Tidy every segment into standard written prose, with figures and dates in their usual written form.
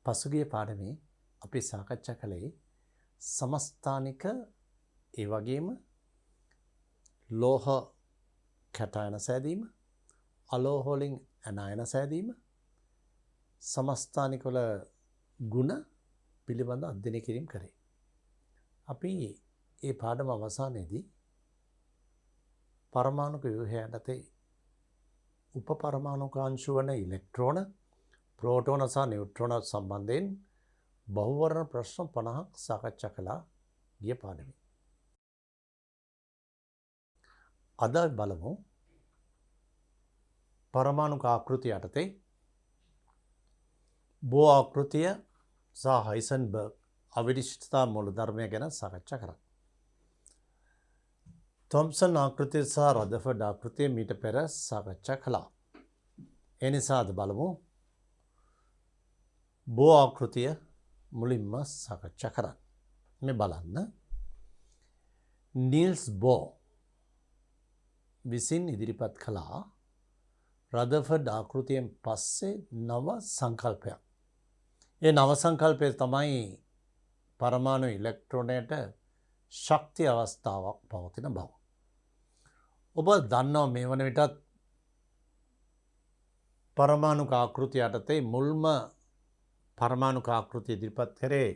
පසුගිය පාඩමේ අපි සාකච්ඡා කළේ සමස්ථානික ඒ වගේම ලෝහ කැටයන සෑදීම, අලෝහ වලින් ඇනයන සෑදීම, සමස්ථානික වල ගුණ පිළිබඳ අධ්‍යයනය කිරීම කරේ. අපි මේ පාඩම අවසානයේදී පරමාණුක ව්‍යුහය යටතේ උපපරමාණුකාංශ වන ඉලෙක්ට්‍රෝන, ප්‍රෝටෝන සහ නියුට්‍රෝන සම්බන්ධයෙන් බහුවර්ණ ප්‍රශ්න 50ක් සාකච්ඡා කළා ගිය පාඩමේ. අද බලමු පරමාණුක ආකෘතිය යටතේ බෝ ආකෘතිය සහ හයිසන්බර්ග් අවිනිශ්චිතතා මූලධර්මය ගැන සාකච්ඡා කරා. තොම්සන් ආකෘතිය සහ රදර්ෆර්ඩ් ආකෘතිය මීට පෙර සාකච්ඡා කළා. ඒ නිසා අද බලමු බෝ ආකෘතිය මුලින්ම සාකච්ඡා කරන්න. මේ බලන්න. නීල්ස් බෝ විසින් ඉදිරිපත් කළා රදර්ෆර්ඩ් ආකෘතියෙන් පස්සේ නව සංකල්පයක්. ඒ නව සංකල්පය තමයි පරමාණු ඉලෙක්ට්‍රෝනයට ශක්ති අවස්ථාවක් පවතින බව. ඔබ දන්නවා මේ වන විටත් පරමාණුක ආකෘතිය යටතේ මුල්ම පරමාණුක ආකෘතිය ඉදිරිපත් කරේ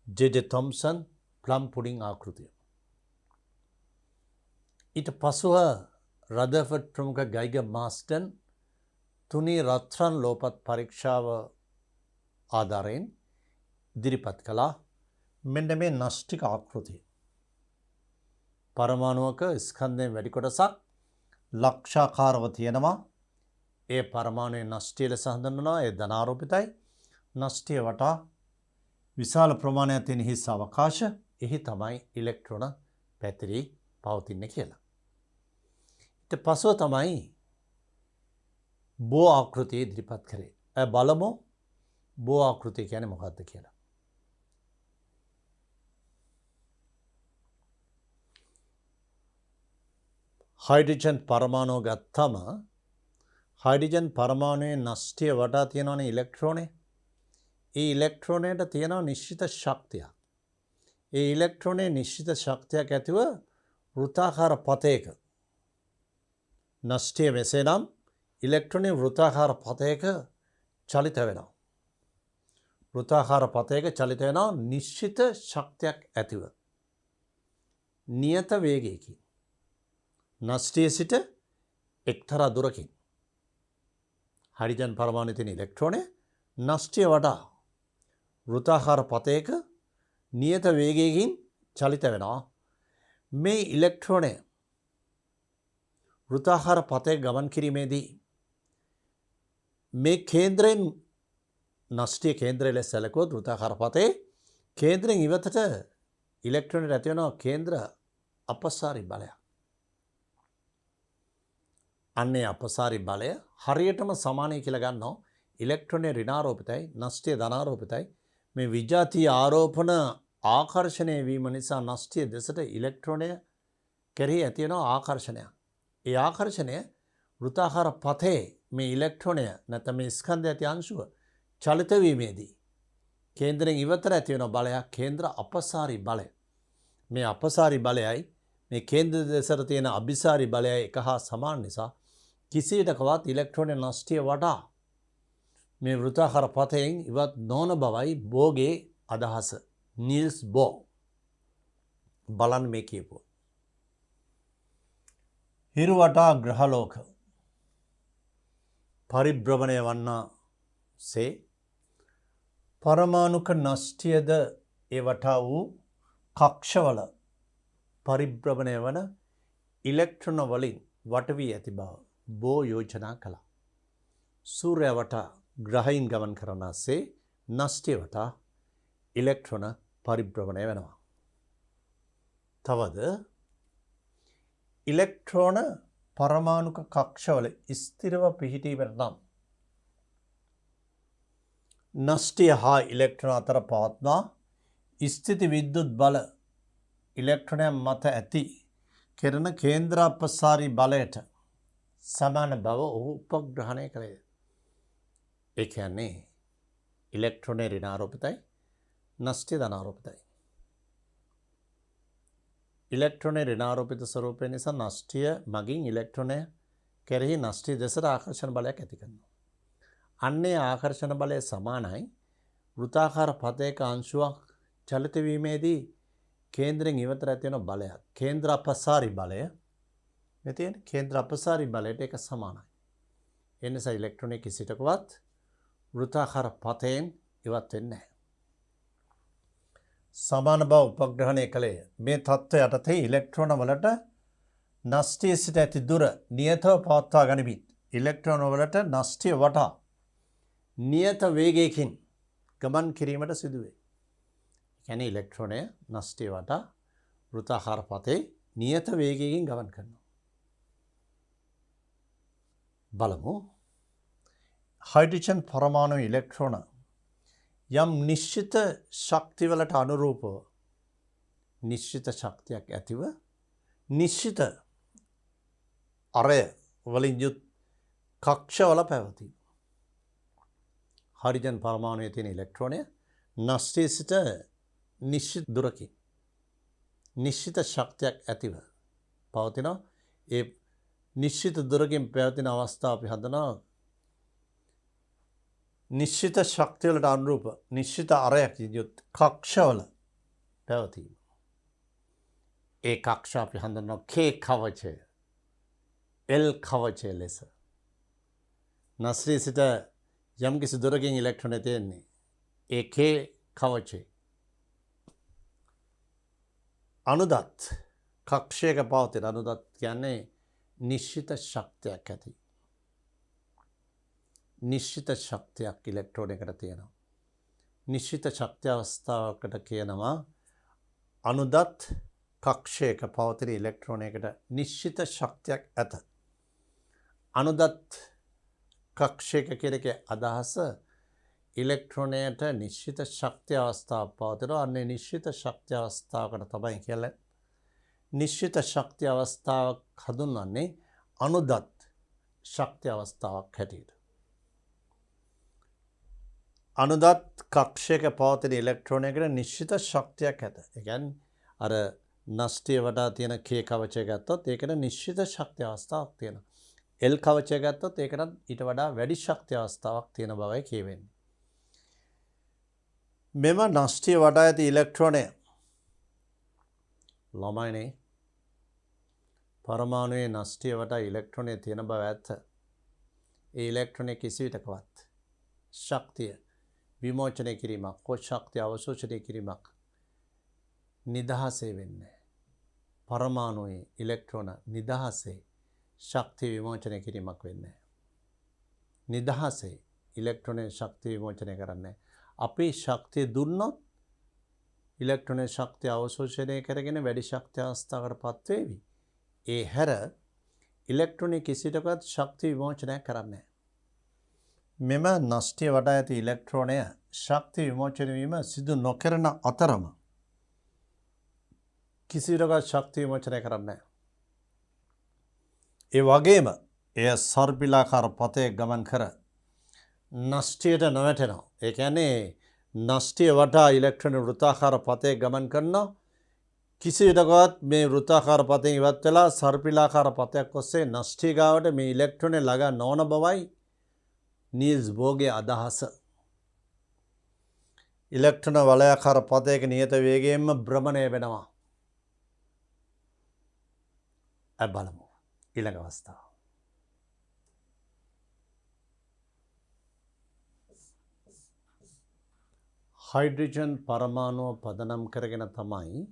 ජේ.ජේ. තොම්සන් ප්ලම් පුඩින් ආකෘතිය. ඊට පසුව රදර්ෆර්ඩ් ප්‍රමුඛ ගයිගර් මාස්ටන් තුනී රත්රන් ලෝපත් පරීක්ෂාව ආධාරයෙන් ඉදිරිපත් කළා මෙන්න මේ න්‍යෂ්ටික ආකෘතිය. පරමාණුවක ස්කන්ධයෙන් වැඩි කොටසක් ලක්ෂාකාරව තියෙනවා. ඒ පරමාණුවේ න්‍යෂ්ටිය ලෙස හඳුන්වනවා. ඒ ධනාරෝපිතයි. න්‍යෂ්ටිය වටා විශාල ප්‍රමාණයක් තියෙන හිස් අවකාශ. එහි තමයි ඉලෙක්ට්‍රෝන පැතිරී පවතින්නේ කියලා. ඊට පස්ව තමයි බෝ ආකෘතිය ඉදිරිපත් කරේ. බලමු බෝ ආකෘතිය කියන්නේ මොකක්ද කියලා. හයිඩ්‍රජන් පරමාණුව ගත්තම හයිඩ්‍රජන් පරමාණුවේ න්‍යෂ්ටිය වටා තියෙනවනේ ඉලෙක්ට්‍රෝනේ. ඒ ඉලෙක්ට්‍රෝනයට තියෙනවා නිශ්චිත ශක්තියක්. ඒ ඉලෙක්ට්‍රෝනයේ නිශ්චිත ශක්තියක් ඇතිව වෘත්තාකාර පථයක න්‍යෂ්ටිය මෙසේනම් ඉලෙක්ට්‍රෝනේ වෘත්තාකාර පථයක චලිත වෙනවා. වෘත්තාකාර පථයක චලිත වෙනවා නිශ්චිත ශක්තියක් ඇතිව. නියත වේගයකින්. න්‍යෂ්ටිය සිට එක්තරා දුරකින්. හයිඩ්‍රජන් පරමාණුවේ තියෙන ඉලෙක්ට්‍රෝනේ න්‍යෂ්ටිය වටා වෘත්තාකාර පථයක නියත වේගයකින් චලිත වෙනවා. මේ ඉලෙක්ට්‍රෝනය වෘත්තාකාර පථයක ගමන් කිරීමේදී මේ කේන්ද්‍රයෙන් න්‍යෂ්ටිය කේන්ද්‍රය ලෙස සැලකුවොත් වෘත්තාකාර පථයේ කේන්ද්‍රයෙන් ඉවතට ඉලෙක්ට්‍රෝනයට ඇති වෙනවා කේන්ද්‍ර අපසාරි බලයක්. අන්නේ අපසාරි බලය හරියටම සමානයි කියලා ගන්නවා. ඉලෙක්ට්‍රෝනය ඍණාරෝපිතයි, න්‍යෂ්ටිය ධනාරෝපිතයි. මේ විජාතීය ආරෝපණ ආකර්ෂණය වීම නිසා න්‍යෂ්ටිය දෙසට ඉලෙක්ට්‍රෝනය කෙරෙහි ඇති වෙන ආකර්ෂණයක්. ඒ ආකර්ෂණය වෘත්තාකාර පථයේ මේ ඉලෙක්ට්‍රෝනය නැත්නම් මේ ස්කන්ධය ඇති අංශුව චලිත වීමේදී කේන්ද්‍රයෙන් ඉවතට ඇති වෙන බලයක් කේන්ද්‍ර අපසාරි බලය. මේ අපසාරි බලයයි මේ කේන්ද්‍ර දෙසට තියෙන අභිසාරි බලයයි එක හා සමාන නිසා කිසිවිටකවත් ඉලෙක්ට්‍රෝන න්‍යෂ්ටිය වටා මේ වෘත්තාකාර පථයෙන් ඉවත් නොවන බවයි බෝගේ අදහස. නීල්ස් බෝ බලන්න මේ කියපුව. හිරු වටා ග්‍රහලෝක පරිභ්‍රමණය වන්නාසේ පරමාණුක න්‍යෂ්ටියද ඒ වටා වූ කක්ෂවල පරිභ්‍රමණය වන ඉලෙක්ට්‍රෝන වලින් වට වී ඇති බව බෝ යෝජනා කළා. සූර්යය වටා ග්‍රහයින් ගමන් කරනාසේ න්‍යෂ්ටිය වටා ඉලෙක්ට්‍රෝන පරිභ්‍රමණය වෙනවා. තවද ඉලෙක්ට්‍රෝන පරමාණුක කක්ෂවල ස්ථිරව පිහිටීමට නම් න්‍යෂ්ටිය හා ඉලෙක්ට්‍රෝන අතර පවත්නා ස්ථිති විද්‍යුත් බල ඉලෙක්ට්‍රෝනයන් මත ඇති කෙරෙන කේන්ද්‍රාපසාරී බලයට සමාන බව ඔහු උපග්‍රහණය කළේ. ඒ කියන්නේ ඉලෙක්ට්‍රෝනය ඍණාරෝපිතයි නෂ්ටය ධනාරෝපිතයි. ඉලෙක්ට්‍රෝනය ඍණාරෝපිත ස්වරූපය නිසා නෂ්ටය මගින් ඉලෙක්ට්‍රෝනය කෙරෙහි නෂ්ටය දෙසට ආකර්ෂණ බලයක් ඇති කරනවා. අන්නේ ආකර්ෂණ බලය සමානයි වෘත්තාකාර පතයක අංශුවක් චලිත වීමේදී කේන්ද්‍රයෙන් ඉවතට ඇති වෙන බලයක්. කේන්ද්‍ර අපසාරි බලය මෙතන කේන්ද්‍ර අපසාරි බලයට ඒක සමානයි. ඒ නිසා ඉලෙක්ට්‍රෝනය කිසිටකවත් වෘත්තාකාර පතයෙන් ඉවත් වෙන්නේ නැහැ. සමාන බව උපග්‍රහණය කළේ මේ තත්ත්වය යටතේ ඉලෙක්ට්‍රෝන වලට නෂ්ටය සිට ඇති දුර නියතව පවත්වා ගනිමින් ඉලෙක්ට්‍රෝන වලට නෂ්ටය වටා නියත වේගයකින් ගමන් කිරීමට සිදුවේ. කියන්නේ ඉලෙක්ට්‍රෝනය නෂ්ටය වටා වෘත්තාකාර පතේ නියත වේගයකින් ගමන් කරනවා. බලමු. හයිඩ්‍රජන් පරමාණු ඉලෙක්ට්‍රෝන යම් නිශ්චිත ශක්තිවලට අනුරූපව නිශ්චිත ශක්තියක් ඇතිව නිශ්චිත අරය වලින් යුත් කක්ෂවල පැවතී. හයිඩ්‍රජන් පරමාණුවේ තියෙන ඉලෙක්ට්‍රෝනය නෂ්ටය සිට නිශ්චිත දුරකින් නිශ්චිත ශක්තියක් ඇතිව පවතිනවා. ඒ නිශ්චිත දුරකින් පැවතින අවස්ථාව අපි හඳුනනවා නිශ්චිත ශක්තිවලට අනුරූප නිශ්චිත අරයක් යුත් කක්ෂවල පැවතීම. ඒ කක්ෂ අපි හඳුන්වනවා K කවචය L කවචය ලෙස. නෂ්ටය සිට යම්කිසි දුරකින් ඉලෙක්ට්‍රෝන තියෙන්නේ ඒ K කවචය. අනුදත් කක්ෂයක පවතින අනුදත් කියන්නේ නිශ්චිත ශක්තියක් ඇති. නිශ්චිත ශක්තියක් ඉලෙක්ට්‍රෝනයකට තියෙනවා. නිශ්චිත ශක්ති අවස්ථාවකට කියනවා අනුදත් කක්ෂයක පවතින ඉලෙක්ට්‍රෝනයකට නිශ්චිත ශක්තියක් ඇත. අනුදත් කක්ෂයක කියන එකේ අදහස ඉලෙක්ට්‍රෝනයට නිශ්චිත ශක්ති අවස්ථාවක් පවතිනවා. අන්නේ නිශ්චිත ශක්ති අවස්ථාවකට තමයි කියන්නේ නිශ්චිත ශක්ති අවස්ථාවක් හඳුන්වන්නේ අනුදත් ශක්ති අවස්ථාවක් හැටියට. අනුදත් කක්ෂයක පවතින ඉලෙක්ට්‍රෝනයකට නිශ්චිත ශක්තියක් ඇත. ඒ කියන්නේ අර නෂ්ටය වටා තියෙන K කවචය ගත්තොත් ඒකට නිශ්චිත ශක්ති අවස්ථාවක් තියෙනවා. L කවචය ගත්තොත් ඒකට ඊට වඩා වැඩි ශක්ති අවස්ථාවක් තියෙන බවයි කියවෙන්නේ. මෙම නෂ්ටය වටා ඇති ඉලෙක්ට්‍රෝනය ළමයිනේ පරමාණුවේ නෂ්ටය වටා ඉලෙක්ට්‍රෝනය තියෙන බව ඇත්ත. ඒ ඉලෙක්ට්‍රෝනය කිසිවිටකවත් ශක්තිය විමෝචනය කිරීමක් හෝ ශක්තිය අවශෝෂණය කිරීමක් නිදහසේ වෙන්නේ. පරමාණුවේ ඉලෙක්ට්‍රෝන නිදහසේ ශක්තිය විමෝචනය කිරීමක් වෙන්නේ. නිදහසේ ඉලෙක්ට්‍රෝනයේ ශක්තිය විමෝචනය කරන්නේ. අපි ශක්තිය දුන්නොත් ඉලෙක්ට්‍රෝනයේ ශක්තිය අවශෝෂණය කරගෙන වැඩි ශක්ති අවස්ථාවකට පත්වේවි. ඒ හැර ඉලෙක්ට්‍රෝනය කිසිටකවත් ශක්ති විමෝචනය කරන්නේ. මෙම නෂ්ටය වටා ඇති ඉලෙක්ට්‍රෝනය ශක්ති විමෝචනය වීම සිදු නොකරන අතරම කිසිටකවත් ශක්ති විමෝචනය කරන්නේ. ඒ වගේම එය සර්පිලාකාර පතේ ගමන් කර නෂ්ටයට නොවැටෙනවා. ඒ කියන්නේ නෂ්ටය වටා ඉලෙක්ට්‍රෝන වෘත්තාකාර පතේ ගමන් කරනවා. කිසිවිටකවත් මේ වෘත්තාකාර පතෙන් ඉවත් වෙලා සර්පිලාකාර පතයක් ඔස්සේ නෂ්ටය ගාවට මේ ඉලෙක්ට්‍රෝනය ළඟා නොවන බවයි නීල්ස් බෝර්ගේ අදහස. ඉලෙක්ට්‍රෝන වලයාකාර පතයක නියත වේගයෙන්ම භ්‍රමණය වෙනවා. බලමු ඊළඟ අවස්ථාව. හයිඩ්‍රජන් පරමාණුව පදනම් කරගෙන තමයි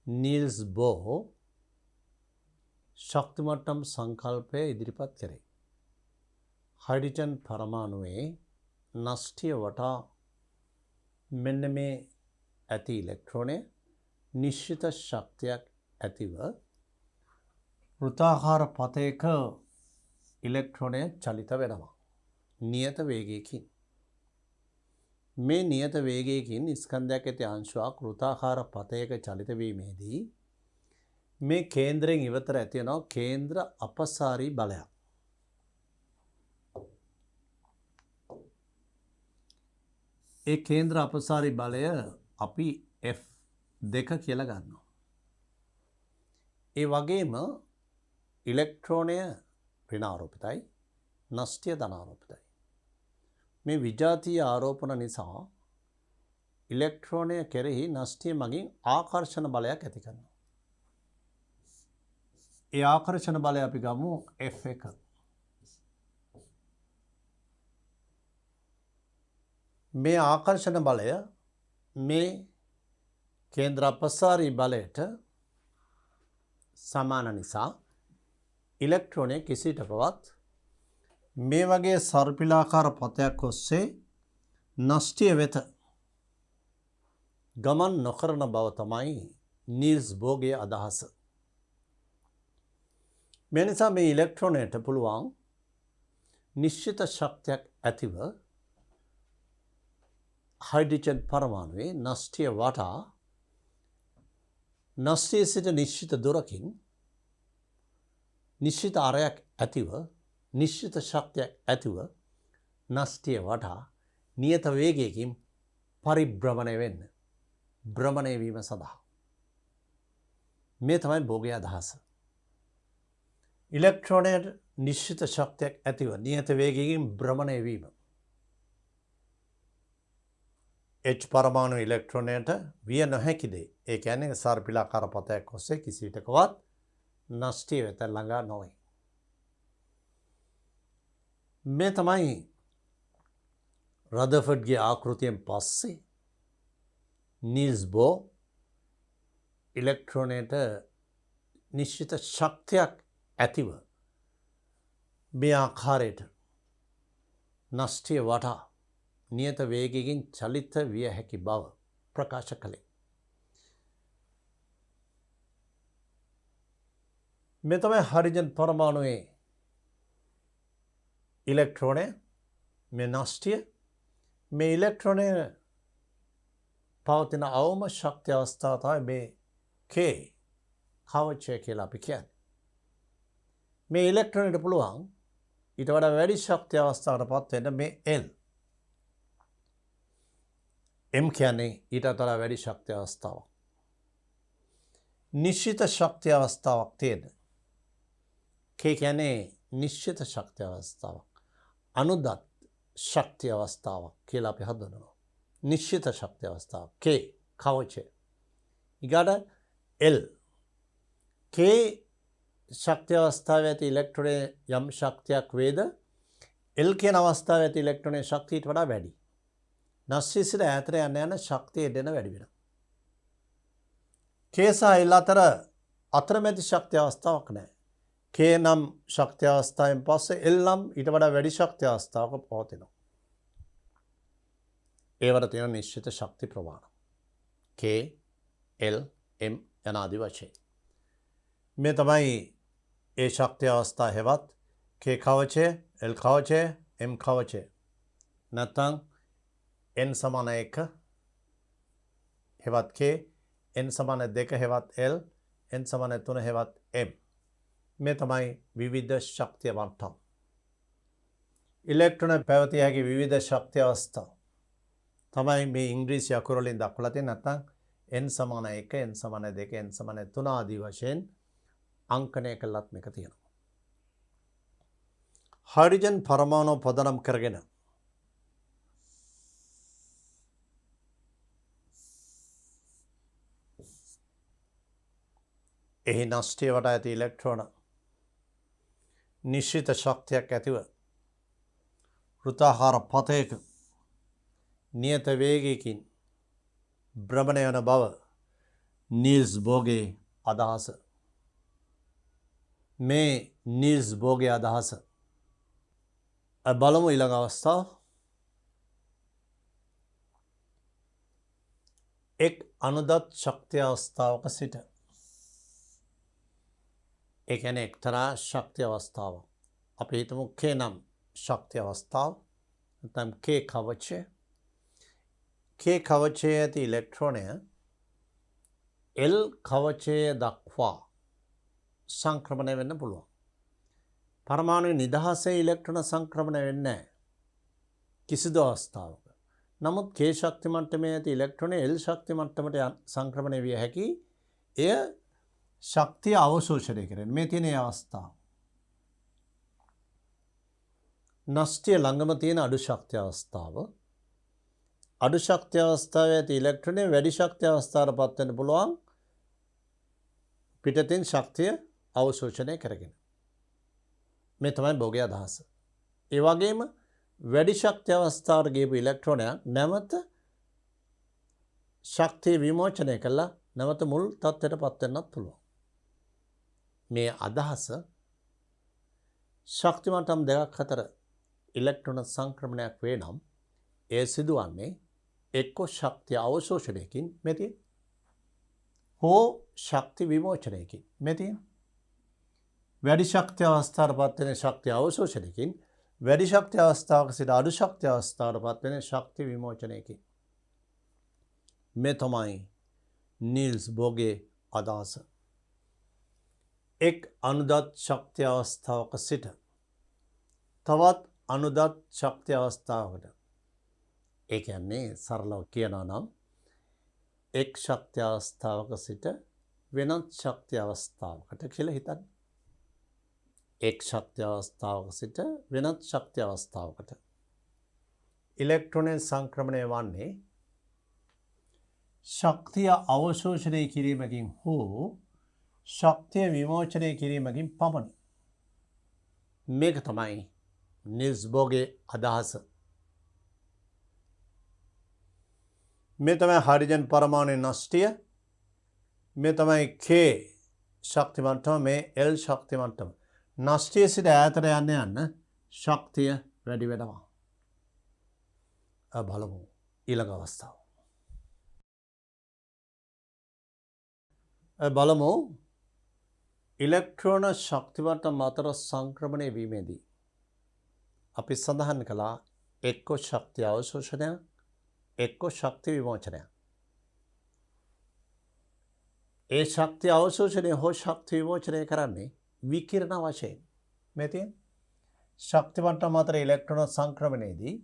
නීල්ස් බෝ ශක්තිමට්ටම් සංකල්පය ඉදිරිපත් කරේ. හයිඩ්‍රජන් පරමාණුවේ නෂ්ටය වටා මෙන්න මේ ඇති ඉලෙක්ට්‍රෝනය නිශ්චිත ශක්තියක් ඇතිව වෘත්තාකාර පතයක ඉලෙක්ට්‍රෝනය චලිත වෙනවා. නියත වේගයකින්. මේ නියත වේගයකින් ස්කන්ධයක් ඇති අංශුවක් වෘත්තාකාර පතයක චලිත වීමේදී මේ කේන්ද්‍රයෙන් ඉවතට ඇති වෙනවා කේන්ද්‍ර අපසාරී බලයක්. ඒ කේන්ද්‍ර අපසාරි බලය අපි F2 කියලා ගන්නවා. ඒ වගේම ඉලෙක්ට්‍රෝනය ඍණාරෝපිතයි, නෂ්ටීය ධනාරෝපිතයි. මේ විජාතීය ආරෝපණ නිසා ඉලෙක්ට්‍රෝනය කෙරෙහි නෂ්ටීය මගින් ආකර්ෂණ බලයක් ඇති කරනවා. ඒ ආකර්ෂණ බලය අපි ගමු F1. මේ ආකර්ෂණ බලය මේ කේන්ද්‍ර අපසාරී බලයට සමාන නිසා ඉලෙක්ට්‍රෝනය කිසිටකවත් මේ වගේ සර්පිලාකාර පතයක් ඔස්සේ නෂ්ටීය වෙත ගමන් නොකරන බව තමයි නීල්ස් බෝර්ගේ අදහස. මේ නිසා මේ ඉලෙක්ට්‍රෝනයට පුළුවන් නිශ්චිත ශක්තියක් ඇතිව හයිඩ්‍රජන් පරමාණුවේ නෂ්ටීය වටා නෂ්ටීය සිට නිශ්චිත දුරකින් නිශ්චිත අරයක් ඇතිව නිශ්චිත ශක්තියක් ඇතිව නෂ්ටීය වටා නියත වේගයකින් පරිභ්‍රමණය වෙන්න භ්‍රමණය වීම සඳහා. මේ තමයි බෝර්ගේ අදහස. ඉලෙක්ට්‍රෝනයට නිශ්චිත ශක්තියක් ඇතිව නියත වේගයකින් භ්‍රමණය වීම. H පරමාණු ඉලෙක්ට්‍රෝනයට විය නොහැකි දේ. ඒ කියන්නේ සර්පිලාකාර පතයක් ඔස්සේ කිසිවිටකවත් නෂ්ටීය වෙත ළඟා නොවේ. මේ තමයි රදර්ෆර්ඩ්ගේ ආකෘතියෙන් පස්සේ නීල්ස් බෝර් ඉලෙක්ට්‍රෝනයට නිශ්චිත ශක්තියක් ඇතිව මේ ආකාරයට නෂ්ටීය වටා නියත වේගයකින් චලිත විය හැකි බව ප්‍රකාශ කළේ. මේ තමයි හයිඩ්‍රජන් පරමාණුවේ ඉලෙක්ට්‍රෝනය මේ නෂ්ටීය මේ ඉලෙක්ට්‍රෝනය පවතින අවම ශක්ති අවස්ථාව තමයි මේ K කවචය කියලා අපි කියන්නේ. මේ ඉලෙක්ට්‍රෝනයට පුළුවන් ඊට වඩා වැඩි ශක්ති අවස්ථාවකට පත් වෙන්න මේ L. M කියන්නේ ඊට වඩා වැඩි ශක්ති අවස්ථාවක්. නිශ්චිත ශක්ති අවස්ථාවක් තියෙන. K කියන්නේ නිශ්චිත ශක්ති අවස්ථාවක්. අනුදත් ශක්ති අවස්ථාවක් කියලා අපි හඳුන්වනවා. නිශ්චිත ශක්ති අවස්ථාවක් K කවචය. ඊගාට L. K ශක්ති අවස්ථාවේ ඇති ඉලෙක්ට්‍රෝනයේ යම් ශක්තියක් වේද L කියන අවස්ථාවේ ඇති ඉලෙක්ට්‍රෝනයේ ශක්තියට වඩා වැඩි. නෂ්ටීය සිට ඈතට යන යන ශක්තිය දෙන වැඩි වෙනවා. K සහ L අතර අතරමැදි ශක්ති අවස්ථාවක් නැහැ. K නම් ශක්ති අවස්ථාවෙන් පස්සේ L නම් ඊට වඩා වැඩි ශක්ති අවස්ථාවක පවතිනවා. ඒවට තියෙන නිශ්චිත ශක්ති ප්‍රමාණ. K, L, M යන ආදී වශයෙන්. මේ තමයි ඒ ශක්ති අවස්ථා හෙවත් K කවචය, L කවචය, M කවචය. නැත්නම් N සමාන 1 හෙවත් K, N සමාන 2 හෙවත් L, N සමාන 3 හෙවත් M. මේ තමයි විවිධ ශක්තිය මට්ටම්. ඉලෙක්ට්‍රෝන පැවතිය හැකි විවිධ ශක්ති අවස්ථා තමයි මේ ඉංග්‍රීසි අකුරු වලින් දක්වලා තියෙන නැත්නම් n සමාන 1 n සමාන 2 n සමාන 3 ආදී වශයෙන් අංකණය කළත් මේක තියෙනවා. හයිඩ්‍රජන් පරමාණු පදනම් කරගෙන එහි නෂ්ටීය වටා ඇති ඉලෙක්ට්‍රෝන නිශ්චිත ශක්තියක් ඇතිව වෘත්තාකාර පතයක නියත වේගයකින් භ්‍රමණය වන බව නීල්ස් බෝර්ගේ අදහස. මේ නීල්ස් බෝර්ගේ අදහස බලමු ඊළඟ අවස්ථාව. එක් අනුදත් ශක්ති අවස්ථාවක සිට ඒ කියන්නේ එක්තරා ශක්ති අවස්ථාවක්. අපි හිතමු K නම් ශක්ති අවස්ථාව නැත්නම් K කවචය. K කවචයේ ඇති ඉලෙක්ට්‍රෝනය L කවචයේ දක්වා සංක්‍රමණය වෙන්න පුළුවන්. පරමාණු නිදහසේ ඉලෙක්ට්‍රෝන සංක්‍රමණය වෙන්නේ නැහැ කිසිදු අවස්ථාවක. නමුත් K ශක්ති මට්ටමේ ඇති ඉලෙක්ට්‍රෝනය L ශක්ති මට්ටමට සංක්‍රමණය විය හැකි. එය ශක්තිය අවශෝෂණය කරන මේ තියෙන අවස්ථාව. නෂ්ටිය ළඟම තියෙන අඩු ශක්තිය අවස්ථාව. අඩු ශක්තිය අවස්ථාවේ ඇති ඉලෙක්ට්‍රෝනය වැඩි ශක්තිය අවස්ථාවට පත් වෙන්න පුළුවන් පිටතින් ශක්තිය අවශෝෂණය කරගෙන. මේ තමයි භෝගයේ අදහස. ඒ වගේම වැඩි ශක්තිය අවස්ථාවට ගියපු ඉලෙක්ට්‍රෝනයක් නැවත ශක්තිය විමෝචනය කළා නැවත මුල් තත්ත්වයට පත් වෙන්නත් පුළුවන්. මේ අදහස ශක්ති මට්ටම් දෙකක් අතර ඉලෙක්ට්‍රෝන සංක්‍රමණයක් වේ නම් එය සිදුවන්නේ එක්ක ශක්තිය අවශෝෂණයකින් මෙති හෝ ශක්ති විමෝචනයකින් මෙති වැඩි ශක්තිය අවස්ථාවට පත් වෙන ශක්තිය අවශෝෂණයකින් වැඩි ශක්තිය අවස්ථාවක සිට අඩු ශක්තිය අවස්ථාවට පත් වෙන ශක්ති විමෝචනයකින් මේ තමයි නීල්ස් බෝගේ අදහස. එක් අනුදත් ශක්තිය අවස්ථාවක සිට තවත් අනුදත් ශක්තිය අවස්ථාවකට ඒ කියන්නේ සරලව කියනවා නම් එක් ශක්තිය අවස්ථාවක සිට වෙනත් ශක්තිය අවස්ථාවකට කියලා හිතන්න. එක් ශක්තිය අවස්ථාවක සිට වෙනත් ශක්තිය අවස්ථාවකට ඉලෙක්ට්‍රෝනයේ සංක්‍රමණය වන්නේ ශක්තිය අවශෝෂණය කිරීමකින් හෝ ශක්තිය විමෝචනය කිරීමකින් පමණි. මේක තමයි නීල්ස් බෝගේ අදහස. මේ තමයි හයිඩ්‍රජන් පරමාණුවේ නෂ්ටිය. මේ තමයි K ශක්ති මට්ටම, මේ L ශක්ති මට්ටම. නෂ්ටිය සිට ඈතට යන්න ශක්තිය වැඩි වෙනවා. බලමු ඊළඟ අවස්ථාව. බලමු ඉලෙක්ට්‍රෝන ශක්ති මට්ටම් අතර සංක්‍රමණය වීමේදී අපි සඳහන් කළා එක්ක ශක්තිය අවශෝෂණය එක්ක ශක්ති විමෝචනය. ඒ ශක්තිය අවශෝෂණය හෝ ශක්ති විමෝචනය කරන්නේ විකිරණ වශයෙන්. මේ තියෙන ශක්ති මට්ටම් අතර ඉලෙක්ට්‍රෝන සංක්‍රමණයේදී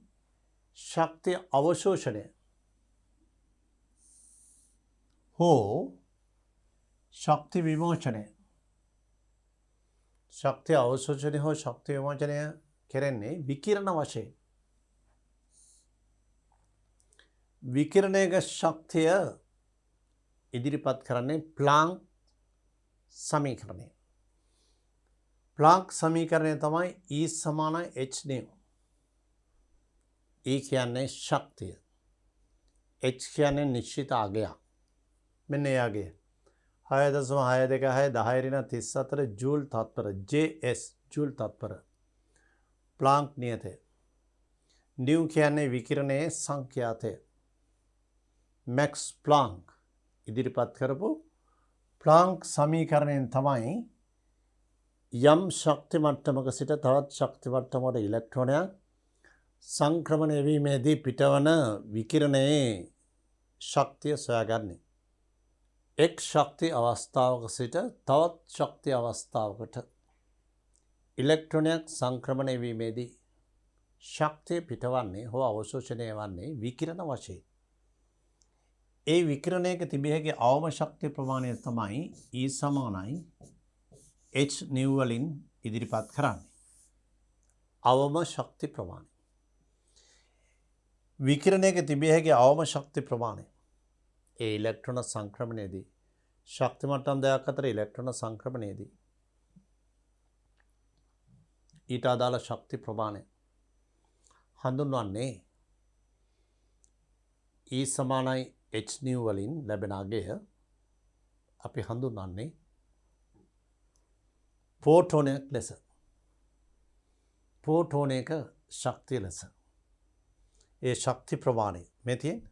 ශක්තිය අවශෝෂණය හෝ ශක්ති විමෝචනය. ශක්තිය අවශෝෂණය හෝ ශක්ති විමෝචනය කෙරෙන්නේ විකිරණ වශයෙන්. විකිරණයක ශක්තිය ඉදිරිපත් කරන්නේ ප්ලාන්ක් සමීකරණය. ප්ලාන්ක් සමීකරණය තමයි E සමානයි h nu. E කියන්නේ ශක්තිය. h කියන්නේ නිශ්චිත අගයක්. මෙන්න ඒ අගය. 6.626 10 ජූල් තත්පර JS ජූල් තත්පර. ප්ලාන්ක් නියතය. නිව් කියන්නේ විකිරණයේ සංඛ්‍යාතය. මැක්ස් ප්ලාන්ක් ඉදිරිපත් කරපු ප්ලාන්ක් සමීකරණයෙන් තමයි යම් ශක්ති මට්ටමක සිට තවත් ශක්ති මට්ටමකට ඉලෙක්ට්‍රෝනයක් සංක්‍රමණය වීමේදී පිටවන විකිරණයේ ශක්තිය සොයාගන්නේ. එක් ශක්ති අවස්ථාවක සිට තවත් ශක්ති අවස්ථාවකට ඉලෙක්ට්‍රෝනයක් සංක්‍රමණය වීමේදී ශක්තිය පිටවන්නේ හෝ අවශෝෂණය වන්නේ විකිරණ වශයෙන්. ඒ විකිරණයක තිබිය හැකි අවම ශක්ති ප්‍රමාණය තමයි E සමානයි h nu වලින් ඉදිරිපත් කරන්නේ. අවම ශක්ති ප්‍රමාණය. විකිරණයක තිබිය හැකි අවම ශක්ති ප්‍රමාණය. ඒ ඉලෙක්ට්‍රෝන සංක්‍රමණයේදී ශක්ති මට්ටම් දෙකක් අතර ඉලෙක්ට්‍රෝන සංක්‍රමණයේදී ඊට අදාළ ශක්ති ප්‍රමාණය හඳුන්වන්නේ E සමානයි h nu වලින් ලැබෙන අගය අපි හඳුන්වන්නේ ෆෝටෝනයක් ලෙස. ෆෝටෝනයක ශක්තිය ලෙස. ඒ ශක්ති ප්‍රමාණය මේ තියෙන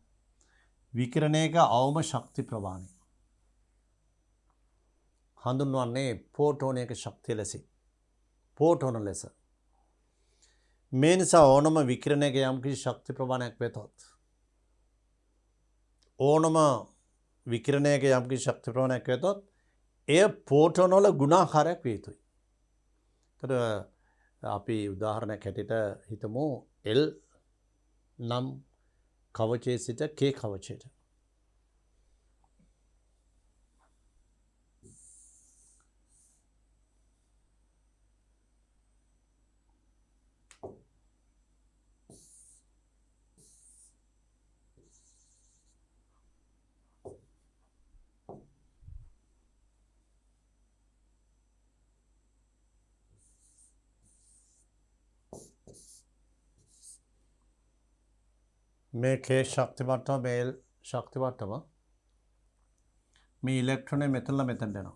විකිරණයක අවම ශක්ති ප්‍රමාණය හඳුන්වන්නේ ෆෝටෝනයක ශක්තිය ලෙස. ෆෝටෝන ලෙස. මේ නිසා ඕනම විකිරණයක යම්කිසි ශක්ති ප්‍රමාණයක් වෙතොත් ඕනම විකිරණයක යම්කිසි ශක්ති ප්‍රමාණයක් වෙතොත් එය ෆෝටෝන වල ගුණාකාරයක් විය යුතුයි. ඒතර අපි උදාහරණයක් හැටියට හිතමු L නම් කවචයේ සිට K කවචයට. මේ K ශක්ති මට්ටම මේ L ශක්ති මට්ටම මේ ඉලෙක්ට්‍රෝනේ මෙතනලා මෙතනට යනවා.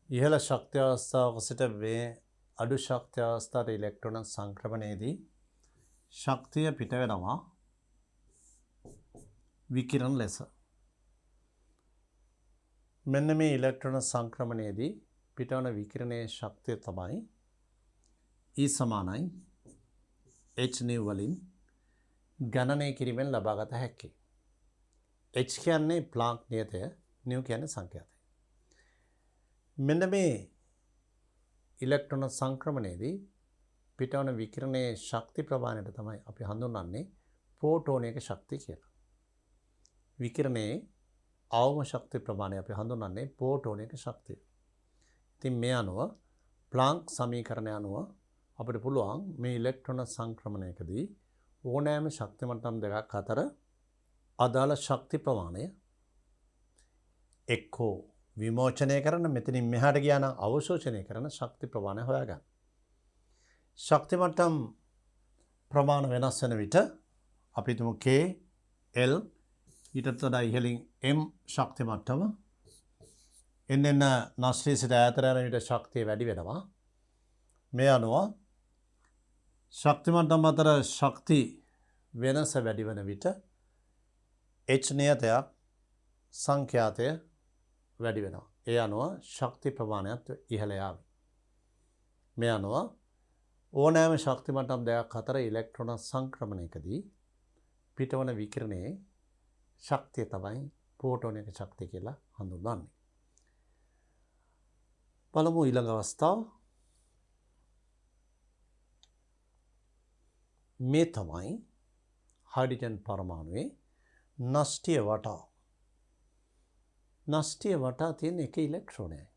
ඉහළ ශක්ති අවස්ථාවක සිට මේ අඩු ශක්ති අවස්ථාවට ඉලෙක්ට්‍රෝන සංක්‍රමණයේදී ශක්තිය පිට වෙනවා විකිරණ ලෙස. මෙන්න මේ ඉලෙක්ට්‍රෝන සංක්‍රමණයේදී පිටවන විකිරණයේ ශක්තිය තමයි E සමානයි h nu වලින් ගණනය කිරීමෙන් ලබාගත හැකි. h කියන්නේ ප්ලාන්ක් නියතය, nu කියන්නේ සංඛ්‍යාතය. මෙන්න මේ ඉලෙක්ට්‍රෝන සංක්‍රමණයේදී පිටවන විකිරණයේ ශක්ති ප්‍රමාණයට තමයි අපි හඳුන්වන්නේ ෆෝටෝනයක ශක්තිය කියලා. විකිරණයේ අවම ශක්ති ප්‍රමාණය අපි හඳුන්වන්නේ ෆෝටෝනයක ශක්තිය. ඉතින් මේ අනුව ප්ලාන්ක් සමීකරණය අනුව අපිට පුළුවන් මේ ඉලෙක්ට්‍රෝන සංක්‍රමණයකදී ඕනෑම ශක්ති මට්ටම් දෙකක් අතර අදාළ ශක්ති ප්‍රමාණය එක්කෝ විමෝචනය කරන, මෙතනින් මෙහාට ගියා නම් අවශෝෂණය කරන ශක්ති ප්‍රමාණය හොයාගන්න. ශක්ති මට්ටම් ප්‍රමාණ වෙනස් වෙන විට අපි තුමු K L ඊටත් වඩා ඉහළින් M ශක්ති මට්ටම එන්න නස්ලී සිට ඈතට යන විට ශක්තිය වැඩි වෙනවා. මේ අනුව ශක්ති මට්ටම් අතර ශක්ති වෙනස වැඩි වෙන විට h නියතයක් සංඛ්‍යාතය වැඩි වෙනවා. ඒ අනුව ශක්ති ප්‍රමාණයත් ඉහළ යාවි. මේ අනුව ඕනෑම ශක්ති මට්ටම් දෙකක් අතර ඉලෙක්ට්‍රෝන සංක්‍රමණයකදී පිටවන විකිරණයේ ශක්තිය තමයි ෆෝටෝනයක ශක්තිය කියලා හඳුන්වන්නේ. බලමු ඊළඟ අවස්ථාව. මේ තමයි හයිඩ්‍රජන් පරමාණුවේ නෂ්ටිය වටා. නෂ්ටිය වටා තියෙන එක ඉලෙක්ට්‍රෝනයයි.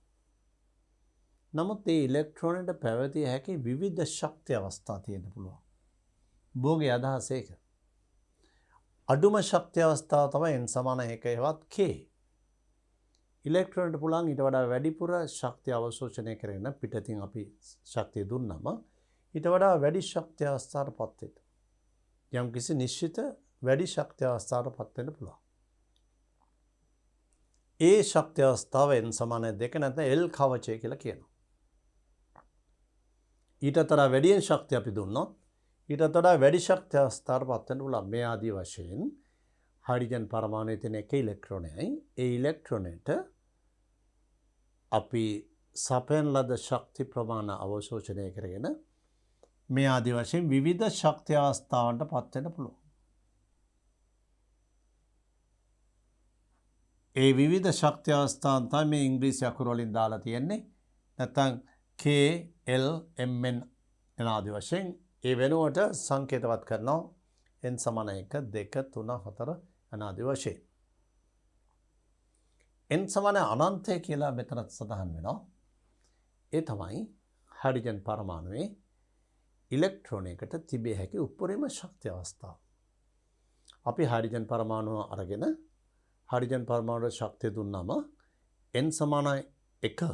නමුත් මේ ඉලෙක්ට්‍රෝනයට පැවතිය හැකි විවිධ ශක්ති අවස්ථා තියෙන්න පුළුවන්. බෝගේ අදහස ඒක. අඩුම ශක්ති අවස්ථාව තමයි n සමාන 1 හෙවත් K. ඉලෙක්ට්‍රෝනයට පුළුවන් ඊට වඩා වැඩිපුර ශක්තිය අවශෝෂණය කරගෙන පිටතින් අපි ශක්තිය දුන්නම ඊට වඩා වැඩි ශක්තිය අවස්ථාවට පත් වෙන්න. යම් කිසි නිශ්චිත වැඩි ශක්තිය අවස්ථාවට පත් වෙන්න පුළුවන්. ඒ ශක්තිය අවස්ථාව n සමාන 2 නැත්නම් L කවචය කියලා කියනවා. ඊට වඩා වැඩියෙන් ශක්තිය අපි දුන්නොත් ඊට වඩා වැඩි ශක්තිය අවස්ථාවට පත් වෙන්න පුළුවන්. මේ ආදී වශයෙන් හයිඩ්‍රජන් පරමාණුවේ තියෙන එක ඉලෙක්ට්‍රෝනයයි ඒ ඉලෙක්ට්‍රෝනයට අපි සපයන ලද ශක්ති ප්‍රමාණ අවශෝෂණය කරගෙන මේ ආදී වශයෙන් විවිධ ශක්ති අවස්ථාවන්ට පත් වෙන්න පුළුවන්. ඒ විවිධ ශක්ති අවස්ථාන් තමයි මේ ඉංග්‍රීසි අකුරු වලින් දාලා තියෙන්නේ. නැත්නම් K L M N යන ආදී වශයෙන් ඒ වෙනුවට සංකේතවත් කරනවා n සමාන 1 2 3 4 යන ආදී වශයෙන්. n සමාන අනන්තය කියලා මෙතනත් සඳහන් වෙනවා. ඒ තමයි හයිඩ්‍රජන් පරමාණුවේ ඉලෙක්ට්‍රෝනයකට තිබිය හැකි උපරිම ශක්ති අවස්ථාව. අපි හයිඩ්‍රජන් පරමාණුව අරගෙන හයිඩ්‍රජන් පරමාණුවට ශක්තිය දුන්නාම n සමාන 1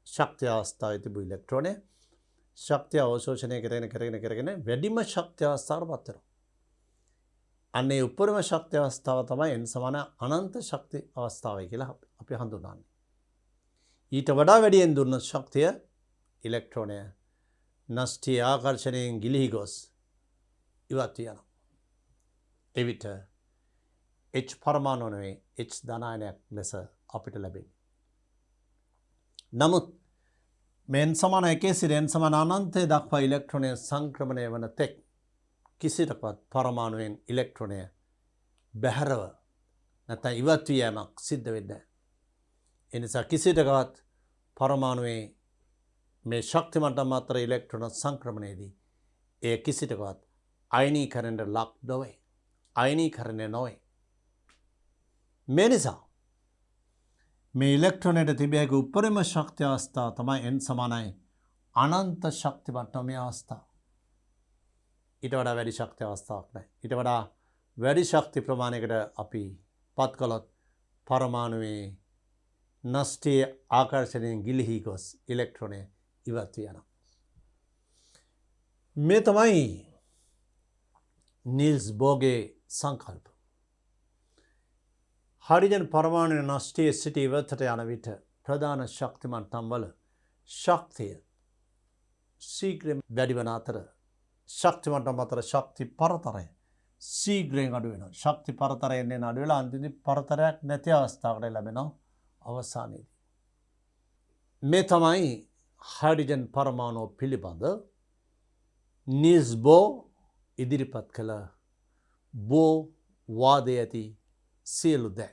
ශක්ති අවස්ථාවේ තිබු ඉලෙක්ට්‍රෝනය ශක්තිය අවශෝෂණය කරගෙන වැඩිම ශක්ති අවස්ථාවට පත් වෙනවා. අන්නේ උපරිම ශක්ති අවස්ථාව තමයි n සමාන අනන්ත ශක්ති අවස්ථාවයි කියලා අපි හඳුන්වන්නේ. ඊට වඩා වැඩියෙන් දුන්න ශක්තිය ඉලෙක්ට්‍රෝනය නෂ්ටි ආකර්ෂණයෙන් ගිලිහි ගොස් ඉවත් වෙනවා. එවිට H පරමාණු නෙවෙයි H ධනායනයක් ලෙස අපිට ලැබෙන්නේ. නමුත් මේ n සමාන 1 සිට n සමාන අනන්තය දක්වා ඉලෙක්ට්‍රෝනය සංක්‍රමණය වන තෙක් කිසිටකවත් පරමාණුවෙන් ඉලෙක්ට්‍රෝනය බැහැරව නැත්නම් ඉවත් වී යෑමක් සිද්ධ වෙන්නේ නැහැ. ඒ නිසා කිසිටකවත් පරමාණුවේ මේ ශක්ති මට්ටම් අතර ඉලෙක්ට්‍රෝන සංක්‍රමණයේදී එය කිසිටකවත් අයනීකරණයට ලක් නොවේ. අයනීකරණය නොවේ. මේ නිසා මේ ඉලෙක්ට්‍රෝනයට තිබිය හැකි උපරිම ශක්ති අවස්ථාව තමයි n සමානයි අනන්ත ශක්ති මට්ටමේ අවස්ථාව. ඊට වඩා වැඩි ශක්ති අවස්ථාවක් නැහැ. ඊට වඩා වැඩි ශක්ති ප්‍රමාණයකට අපි පත් කළොත් පරමාණුවේ නෂ්ටීය ආකර්ෂණයෙන් ගිලිහි ගොස් ඉලෙක්ට්‍රෝනය ඉවත් වෙනවා. මේ තමයි නීල්ස් බෝර්ගේ සංකල්ප. හයිඩ්‍රජන් පරමාණුවේ නෂ්ටීය සිට ඉවතට යන විට ප්‍රධාන ශක්ති මට්ටම්වල ශක්තිය ශීඝ්‍රයෙන් වැඩි වන අතර ශක්ති මට්ටම් අතර ශක්ති පරතරය ශීඝ්‍රයෙන් අඩු වෙනවා. ශක්ති පරතරයෙන් අඩු වෙලා අන්තිමට පරතරයක් නැති අවස්ථාවකට ලැබෙනවා අවසානයේදී. මේ තමයි හයිඩ්‍රජන් පරමාණුව පිළිබඳ නීල්ස් බෝර් ඉදිරිපත් කළ බෝර් වාදයේ ඇති සියලු දෑ.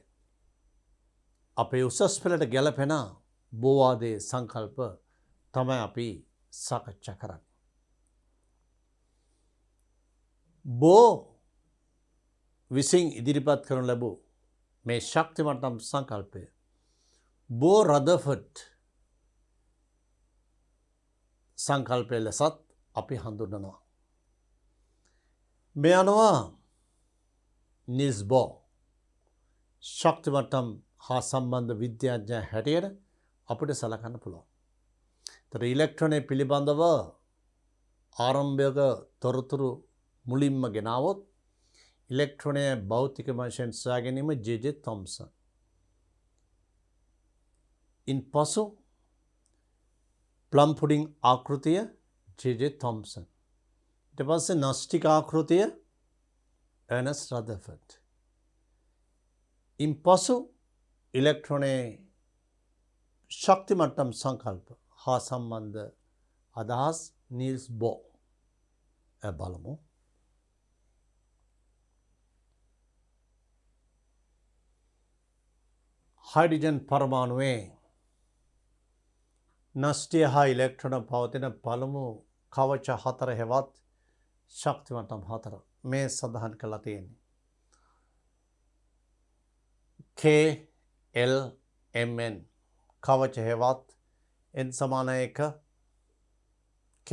අපේ උසස් පෙළට ගැලපෙන බෝර් වාදයේ සංකල්ප තමයි අපි සාකච්ඡා කරන්නේ. බෝර් විසින් ඉදිරිපත් කරනු ලැබූ මේ ශක්ති මට්ටම් සංකල්පය බෝර් රදර්ෆර්ඩ් සංකල්පය ලෙසත් අපි හඳුන්වනවා. මේ අනුව නීල්ස් බෝර් ශක්ති මට්ටම් හා සම්බන්ධ විද්‍යාඥයා හැටියට අපිට සලකන්න පුළුවන්. ඒතර ඉලෙක්ට්‍රෝනය පිළිබඳව ආරම්භක තොරතුරු මුලින්ම ගෙනාවොත් ඉලෙක්ට්‍රෝනය භෞතික වශයෙන් සොයා ගැනීම ජේ.ජේ. තොම්සන්. ඉන්පසු ප්ලම් පුඩින් ආකෘතිය ජේ.ජේ. තොම්සන්. ඊට පස්සේ නාස්ටික ආකෘතිය එර්නස්ට් රදර්ෆර්ඩ්. ඉන්පසු ඉලෙක්ට්‍රෝනයේ ශක්ති මට්ටම් සංකල්ප හා සම්බන්ධ අදහස් නීල්ස් බෝර්. බලමු. හයිඩ්‍රජන් පරමාණුවේ නෂ්ටීය හා ඉලෙක්ට්‍රෝන පවතින පළමු කවච හතර හෙවත් ශක්ති මට්ටම් හතර මේ සඳහන් කරලා තියෙන්නේ. KLMN කවච හෙවත් n සමාන 1 K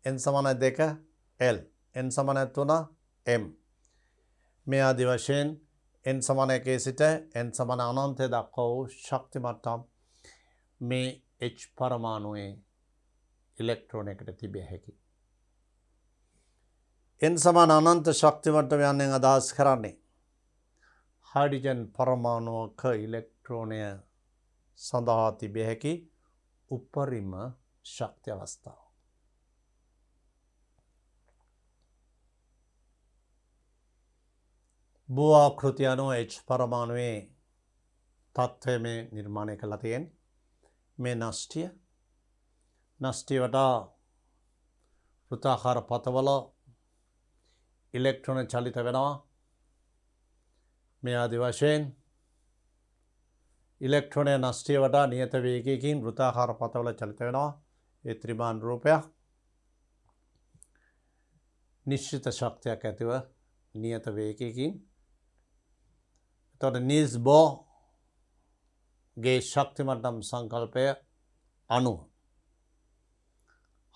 n සමාන 2 L n සමාන 3 M මේ ආදි වශයෙන් n සමාන 1 සිට n සමාන අනන්තය දක්වා වූ ශක්ති මට්ටම් මේ H පරමාණුවේ ඉලෙක්ට්‍රෝනයකට තිබිය හැකියි. n සමාන අනන්ත ශක්ති මට්ටම යන්නේ අදහස් කරන්නේ හයිඩ්‍රජන් පරමාණුවක ඉලෙක්ට්‍රෝනය සඳහා තිබිය හැකි උපරිම ශක්ති අවස්ථාව. බෝර් ආකෘතිය අනුව H පරමාණුවේ තත්ත්වය මේ නිර්මාණය කරලා තියෙන්නේ. මේ නාස්ටිය වටා වෘත්තාකාර පතවල ඉලෙක්ට්‍රෝන චලිත වෙනවා. මේ ආදි වශයෙන් ඉලෙක්ට්‍රෝනය නාස්ටිය වටා නියත වේගයකින් වෘත්තාකාර පතවල චලිත වෙනවා. ඒ ත්‍රිමාන රූපයක් නිශ්චිත ශක්තියක් ඇතිව නියත වේගයකින්. එතකොට නීල්ස් බෝර්ගේ ශක්ති මට්ටම් සංකල්පය අනුව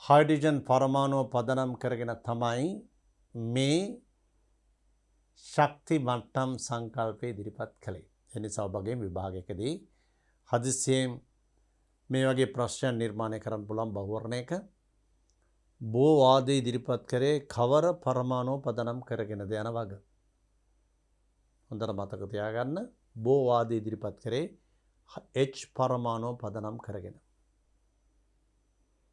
හයිඩ්‍රජන් පරමාණුව පදනම් කරගෙන තමයි මේ ශක්ති මට්ටම් සංකල්පය ඉදිරිපත් කළේ. එනිසා ඔබගේ විභාගයකදී හදිසියෙන් මේ වගේ ප්‍රශ්නයක් නිර්මාණය කරන්න පුළුවන් බහුවර්ණයක බෝර් වාදය ඉදිරිපත් කරේ කවර පරමාණුව පදනම් කරගෙනද යන වග. හොඳට මතක තියාගන්න. බෝර් වාදය ඉදිරිපත් කරේ H පරමාණුව පදනම් කරගෙන.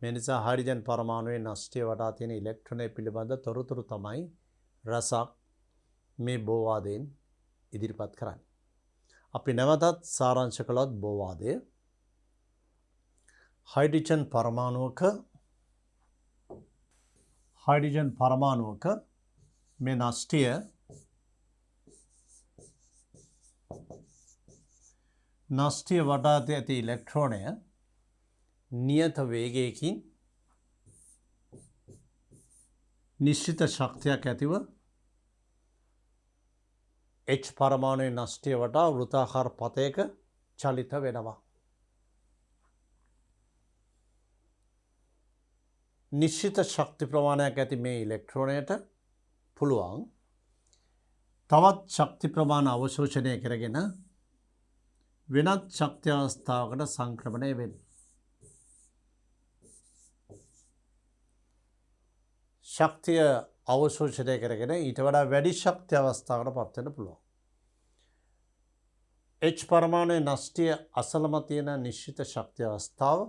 මේ නිසා හයිඩ්‍රජන් පරමාණුවේ නාස්ටිය වටා තියෙන ඉලෙක්ට්‍රෝනය පිළිබඳ තොරතුරු තමයි රසක් මේ බෝර් වාදයෙන් ඉදිරිපත් කරන්නේ. අපි නැවතත් සාරාංශ කළොත් බෝර් වාදය හයිඩ්‍රජන් පරමාණුවක මේ නාස්ටිය වටා ඇති ඉලෙක්ට්‍රෝනය නියත වේගයකින් නිශ්චිත ශක්තියක් ඇතිව H පරමාණුවේ නෂ්ටය වටා වෘත්තාකාර පතයක චලිත වෙනවා. නිශ්චිත ශක්ති ප්‍රමාණයක් ඇති මේ ඉලෙක්ට්‍රෝනයට පුළුවන් තවත් ශක්ති ප්‍රමාණ අවශෝෂණය කරගෙන වෙනත් ශක්ති අවස්ථාවකට සංක්‍රමණය වෙන්න. ශක්තිය අවශෝෂණය කරගෙන ඊට වඩා වැඩි ශක්ති අවස්ථාවකට පත් වෙන්න පුළුවන්. H පරමාණුවේ නෂ්ටය අසලම තියෙන නිශ්චිත ශක්ති අවස්ථාව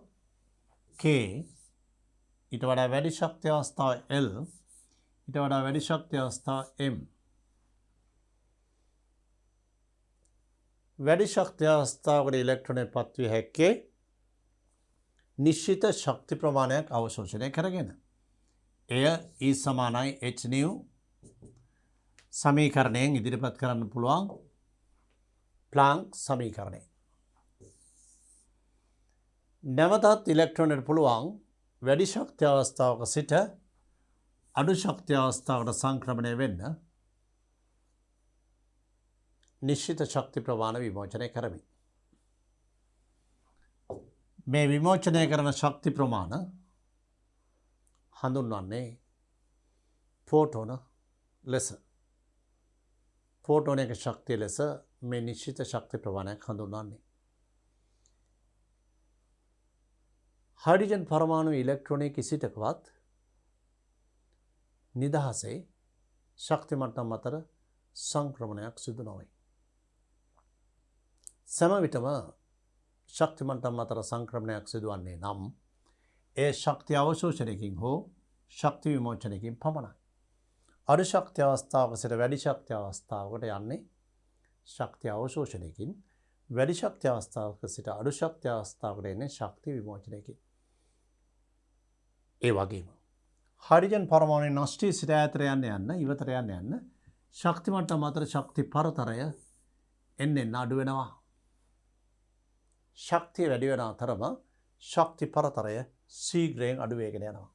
K, ඊට වඩා වැඩි ශක්ති අවස්ථාව L, ඊට වඩා වැඩි ශක්ති අවස්ථාව M. වැඩි ශක්ති අවස්ථාවකට ඉලෙක්ට්‍රෝනය පත්විය හැක්කේ නිශ්චිත ශක්ති ප්‍රමාණයක් අවශෝෂණය කරගෙන. එය E සමානයි h nu සමීකරණයෙන් ඉදිරිපත් කරන්න පුළුවන් ප්ලාන්ක් සමීකරණය. නැවතත් ඉලෙක්ට්‍රෝනයට පුළුවන් වැඩි ශක්ති අවස්ථාවක සිට අඩු ශක්ති අවස්ථාවකට සංක්‍රමණය වෙන්න නිශ්චිත ශක්ති ප්‍රමාණ විමෝචනය කරමි. මේ විමෝචනය කරන ශක්ති ප්‍රමාණ හඳුන්වන්නේ ෆෝටෝන ලෙස. ෆෝටෝන එක ශක්තිය ලෙස මේ නිශ්චිත ශක්ති ප්‍රමාණයක් හඳුන්වන්නේ. හයිඩ්‍රජන් පරමාණු ඉලෙක්ට්‍රෝනයේ කිසිටකවත් නිදහසේ ශක්ති මට්ටම් අතර සංක්‍රමණයක් සිදු නොවේ. සෑම විටම ශක්ති මට්ටම් අතර සංක්‍රමණයක් සිදුවන්නේ නම් ඒ ශක්ති අවශෝෂණයකින් හෝ ශක්ති විමෝචනයකින් පමණයි. අඩු ශක්ති අවස්ථාවක සිට වැඩි ශක්ති අවස්ථාවකට යන්නේ ශක්ති අවශෝෂණයකින්, වැඩි ශක්ති අවස්ථාවක සිට අඩු ශක්ති අවස්ථාවකට එන්නේ ශක්ති විමෝචනයකින්. ඒ වගේම හයිඩ්‍රජන් පරමාණුවේ නෂ්ටි සිට ඈතට යන්න ඉවතට යන්න ශක්ති මට්ටම් අතර ශක්ති පරතරය එන්න අඩු වෙනවා. ශක්තිය වැඩි වෙන අතරම ශක්ති පරතරය ශීඝ්‍රයෙන් අඩු වේගෙන යනවා.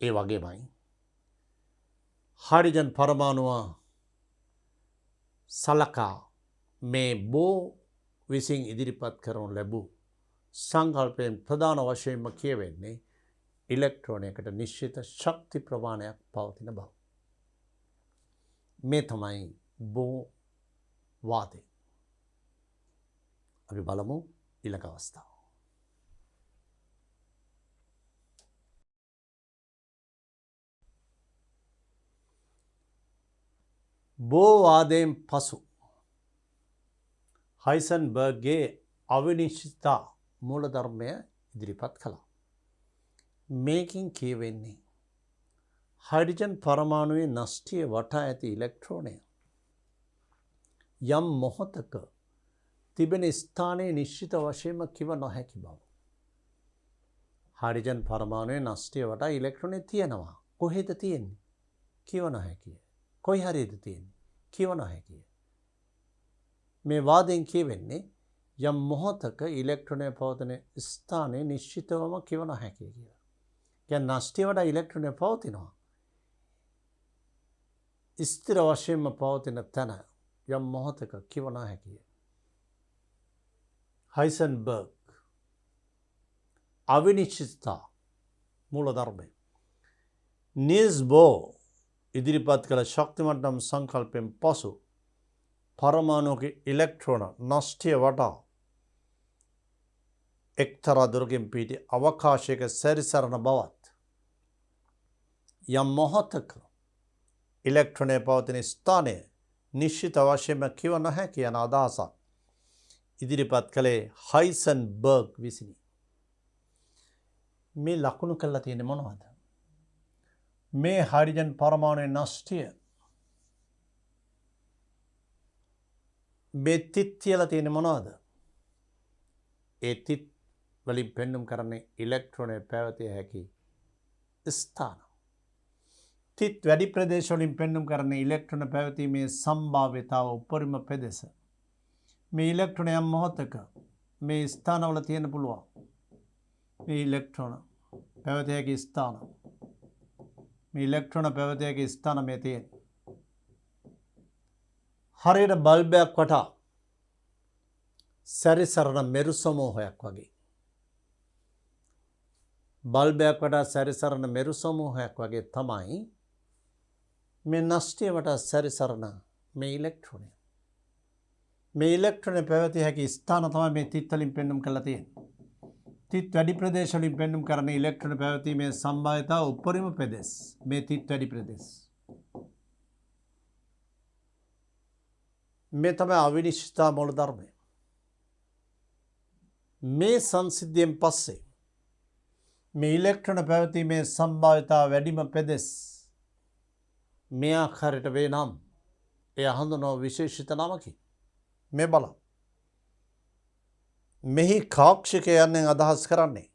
ඒ වගේමයි හයිඩ්‍රජන් පරමාණුව සලකා මේ බෝ විසින් ඉදිරිපත් කරනු ලැබූ සංකල්පයෙන් ප්‍රධාන වශයෙන්ම කියවෙන්නේ ඉලෙක්ට්‍රෝනයකට නිශ්චිත ශක්ති ප්‍රමාණයක් පවතින බව. මේ තමයි බෝ වාදය. අපි බලමු ඊළඟ අවස්ථාව. බෝ වාදයෙන් පසු හයිසන්බර්ග්ගේ අවිනිශ්චිතතා මූලධර්මය ඉදිරිපත් කළා. මේකින් කියවෙන්නේ හයිඩ්‍රජන් පරමාණුවේ නෂ්ටිය වටා ඇති ඉලෙක්ට්‍රෝනය යම් මොහොතක තිබෙන ස්ථානයේ නිශ්චිත වශයෙන්ම කිව නොහැකි බව. හයිඩ්‍රජන් පරමාණුවේ නෂ්ටිය වටා ඉලෙක්ට්‍රෝනය තියෙනවා. කොහෙද තියෙන්නේ? කිව නොහැකිය. කොයි හරියද තියෙන්නේ? කිව නොහැකිය. මේ වාදයෙන් කියවෙන්නේ යම් මොහොතක ඉලෙක්ට්‍රෝනය පවතින ස්ථානයේ නිශ්චිතවම කිව නොහැකිය කියලා. කියන්නේ නෂ්ටිය වටා ඉලෙක්ට්‍රෝනය පවතිනවා. ස්ථිර වශයෙන්ම පවතින තැන යම් මොහොතක කිව නොහැකිය. හයිසන්බර්ග් අවිනිශ්චිතතා මූලධර්මය. නිල්ස් බෝ ඉදිරිපත් කළ ශක්ති මට්ටම් සංකල්පයෙන් පසු පරමාණුක ඉලෙක්ට්‍රෝන නෂ්ටිය වටා එක්තරා දුරකින් පිහිටි අවකාශයක සැරිසරන බවත් යම් මොහොතක ඉලෙක්ට්‍රෝනය පවතින ස්ථානය නිශ්චිත වශයෙන්ම කිව නොහැකි යන අදහසක් ඉදිරිපත් කළේ හයිසන්බර්ග් විසිනි. මේ ලකුණු කරලා තියෙන්නේ මොනවද? මේ හයිඩ්‍රජන් පරමාණුවේ නෂ්ටිය මේ තිත් තියලා තියෙන්නේ මොනවද? ඒ තිත් වලින් පෙන්눔 කරන්නේ ඉලෙක්ට්‍රෝනය පැවතිය හැකි ස්ථාන. තිත් වැඩි ප්‍රදේශ වලින් පෙන්눔 කරන්නේ ඉලෙක්ට්‍රෝන පැවතීමේ සම්භාව්‍යතාව උපරිම ප්‍රදේශ. මේ ඉලෙක්ට්‍රෝන යම් මොහොතක මේ ස්ථානවල තියෙන පුළුවන්. මේ ඉලෙක්ට්‍රෝන පැවතිය හැකි ස්ථාන මේ ඉලෙක්ට්‍රෝන පැවති හැකි ස්ථාන මේ තියෙන. හරියට බල්බයක් වටා සැරිසරන මෙරු සමූහයක් වගේ. බල්බයක් වටා සැරිසරන මෙරු සමූහයක් වගේ තමයි මේ නෂ්ටිය වටා සැරිසරන මේ ඉලෙක්ට්‍රෝනය. මේ ඉලෙක්ට්‍රෝනය පැවති හැකි ස්ථාන තමයි මේ තිත් වලින් පෙන්වුම් කරලා තියෙන්නේ. තිත් වැඩි ප්‍රදේශ වලින් පෙන්වුම් කරන ඉලෙක්ට්‍රෝන පැවතීමේ සම්භාවිතාව උපරිම ප්‍රදේශ මේ තිත් වැඩි ප්‍රදේශ. මේ තමයි අවිනිශ්චිතතා මූල ධර්මය. මේ සංසිද්ධියෙන් පස්සේ මේ ඉලෙක්ට්‍රෝන පැවතීමේ සම්භාවිතාව වැඩිම ප්‍රදේශ මේ ආකාරයට වේ නම් එය හඳුන්වන විශේෂිත නමකි. මේ බලන්න. මෙහි කාක්ෂිකය යන්නේ අදහස් කරන්නේ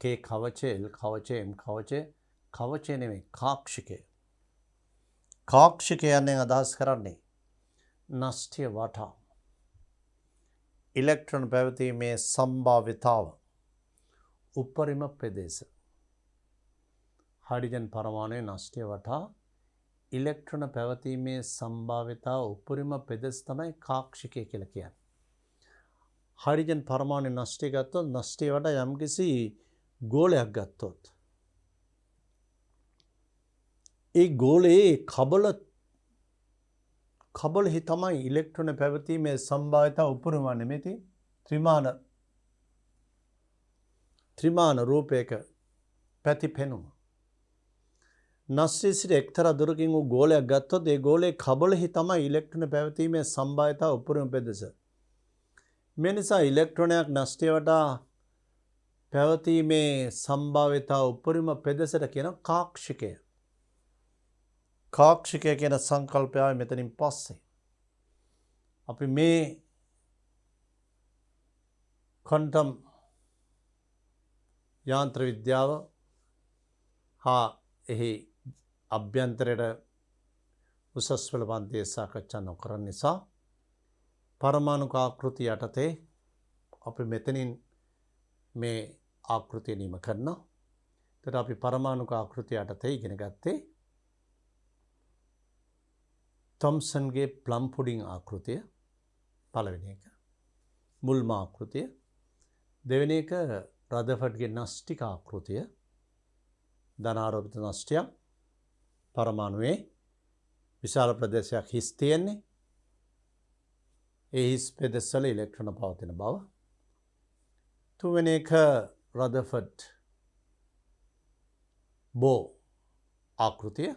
K කවචය L කවචය M කවචය කවචය නෙමෙයි කාක්ෂිකය. කාක්ෂිකය යන්නේ අදහස් කරන්නේ නෂ්ටිය වටා ඉලෙක්ට්‍රෝන පැවතීමේ සම්භාවිතාව උපරිම ප්‍රදේශ. හයිඩ්‍රජන් පරමාණුවේ නෂ්ටිය වටා ඉලෙක්ට්‍රෝන පැවතීමේ සම්භාවිතාව උපරිම ප්‍රදේශ තමයි කාක්ෂිකය කියලා කියන්නේ. හයිඩ්‍රජන් පරමාණු නෂ්ටි ගත්තොත් නෂ්ටිය වටා යම්කිසි ගෝලයක් ගත්තොත් ඒ ගෝලයේ කබලෙහි තමයි ඉලෙක්ට්‍රෝන පැවතීමේ සම්භාවිතාව උපරිම වන්නේ. මෙති ත්‍රිමාන රූපයක පැතිපෙනුම. නෂ්ටි සිට එක්තරා දුරකින් වූ ගෝලයක් ගත්තොත් ඒ ගෝලයේ කබලෙහි තමයි ඉලෙක්ට්‍රෝන පැවතීමේ සම්භාවිතාව උපරිම ප්‍රදේශ. මේ නිසා ඉලෙක්ට්‍රෝනයක් නෂ්ටිය වටා පැවතීමේ සම්භාවිතාව උපරිම ප්‍රදේශයට කියන කාක්ෂිකය. කාක්ෂිකය කියන සංකල්පය මෙතනින් පස්සේ අපි මේ ක්වොන්ටම් යාන්ත්‍ර විද්‍යාව හා එහි අභ්‍යන්තරයට උසස් පෙළ පන්තියේ සාකච්ඡා නොකරන නිසා පරමාණුක ආකෘතිය යටතේ අපි මෙතනින් මේ ආකෘතිය නිම කරනවා. එතකොට අපි පරමාණුක ආකෘතිය යටතේ ඉගෙන ගත්තේ තොම්සන්ගේ ප්ලම් පුඩින් ආකෘතිය පළවෙනි එක. මුල්ම ආකෘතිය. දෙවෙනි එක රදර්ෆර්ඩ්ගේ නෂ්ටික ආකෘතිය. ධනාරෝපිත නෂ්ටියක් පරමාණුවේ විශාල ප්‍රදේශයක් හිස් තියෙන්නේ. ඒ හිස් ප්‍රදේශවල ඉලෙක්ට්‍රෝන පවතින බව. තුන්වෙනි එක රදර්ෆර්ඩ් බෝ ආකෘතිය.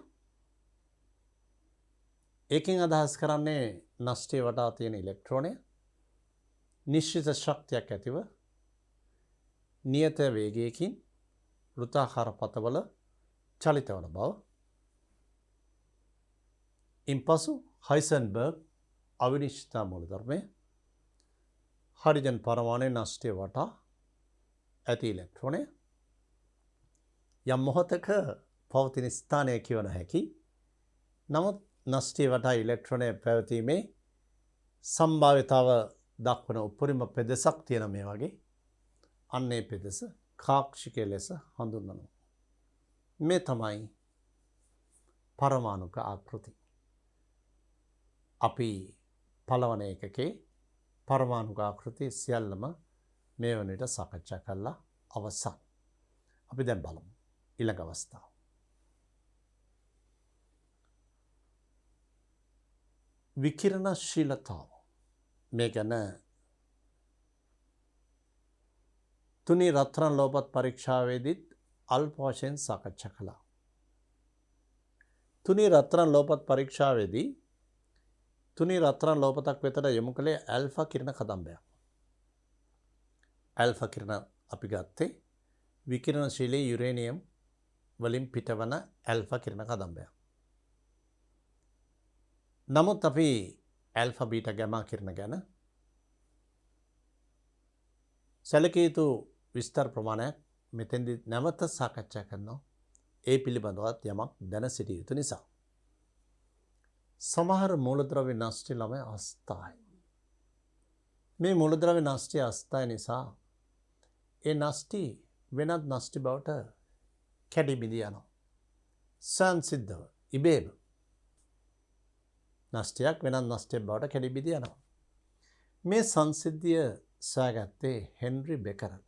ඒකෙන් අදහස් කරන්නේ නෂ්ටිය වටා තියෙන ඉලෙක්ට්‍රෝනය නිශ්චිත ශක්තියක් ඇතිව නියත වේගයකින් වෘත්තාකාර පථවල චලිත වන බව. ඉන්පසු හයිසන්බර්ග් අවිනිශ්චිතතා මූලධර්මය හයිඩ්‍රජන් පරමාණුවේ නෂ්ටිය වටා ඇති ඉලෙක්ට්‍රෝනය යම් මොහොතක පවතින ස්ථානය කිව නොහැකි. නමුත් නෂ්ටිය වටා ඉලෙක්ට්‍රෝනය පැවතීමේ සම්භාවිතාව දක්වන උපරිම පෙදෙසක් තියෙන මේ වගේ අන්නේ පෙදෙස කාක්ෂිකය ලෙස හඳුන්වනවා. මේ තමයි පරමාණුක ආකෘති. අපි පළවන එකකේ පරමාණුක ආකෘති සියල්ලම මේ වන විට සාකච්ඡා කරලා අවසන්. අපි දැන් බලමු ඊළඟ අවස්ථාව. විකිරණශීලතාව. මේ ගැන තුනී රත්රන් ලෝපත් පරීක්ෂාවේදීත් අල්ප වශයෙන් සාකච්ඡා කළා. තුනී රත්රන් ලෝපත් පරීක්ෂාවේදී තුනී රත්රන් ලෝපතක් වෙතට යොමු කළේ ඇල්ෆා කිරණ කදම්බයක්. ඇල්ෆා කිරණ අපි ගත්තේ විකිරණශීලී යුරේනියම් වලින් පිටවන ඇල්ෆා කිරණ කදම්බයක්. නමුත් අපි ඇල්ෆා බීටා ගැමා කිරණ ගැන සැලකිය යුතු විස්තර ප්‍රමාණයක් මෙතෙන්දී නැවත සාකච්ඡා කරනවා. ඒ පිළිබඳවත් යමක් දැන සිටිය යුතු නිසා. සමහර මූලද්‍රව්‍ය නෂ්ටි ළමයි අස්ථායි. මේ මූලද්‍රව්‍ය නෂ්ටි අස්ථායි නිසා ඒ නෂ්ටි වෙනත් නෂ්ටි බවට කැඩි බිඳ යනවා. සංසිද්ධව ඉබේම නෂ්ටයක් වෙනත් නෂ්ටයක් බවට කැඩි බිඳ යනවා. මේ සංසිද්ධිය සොයාගත්තේ හෙන්රි බෙකරල්.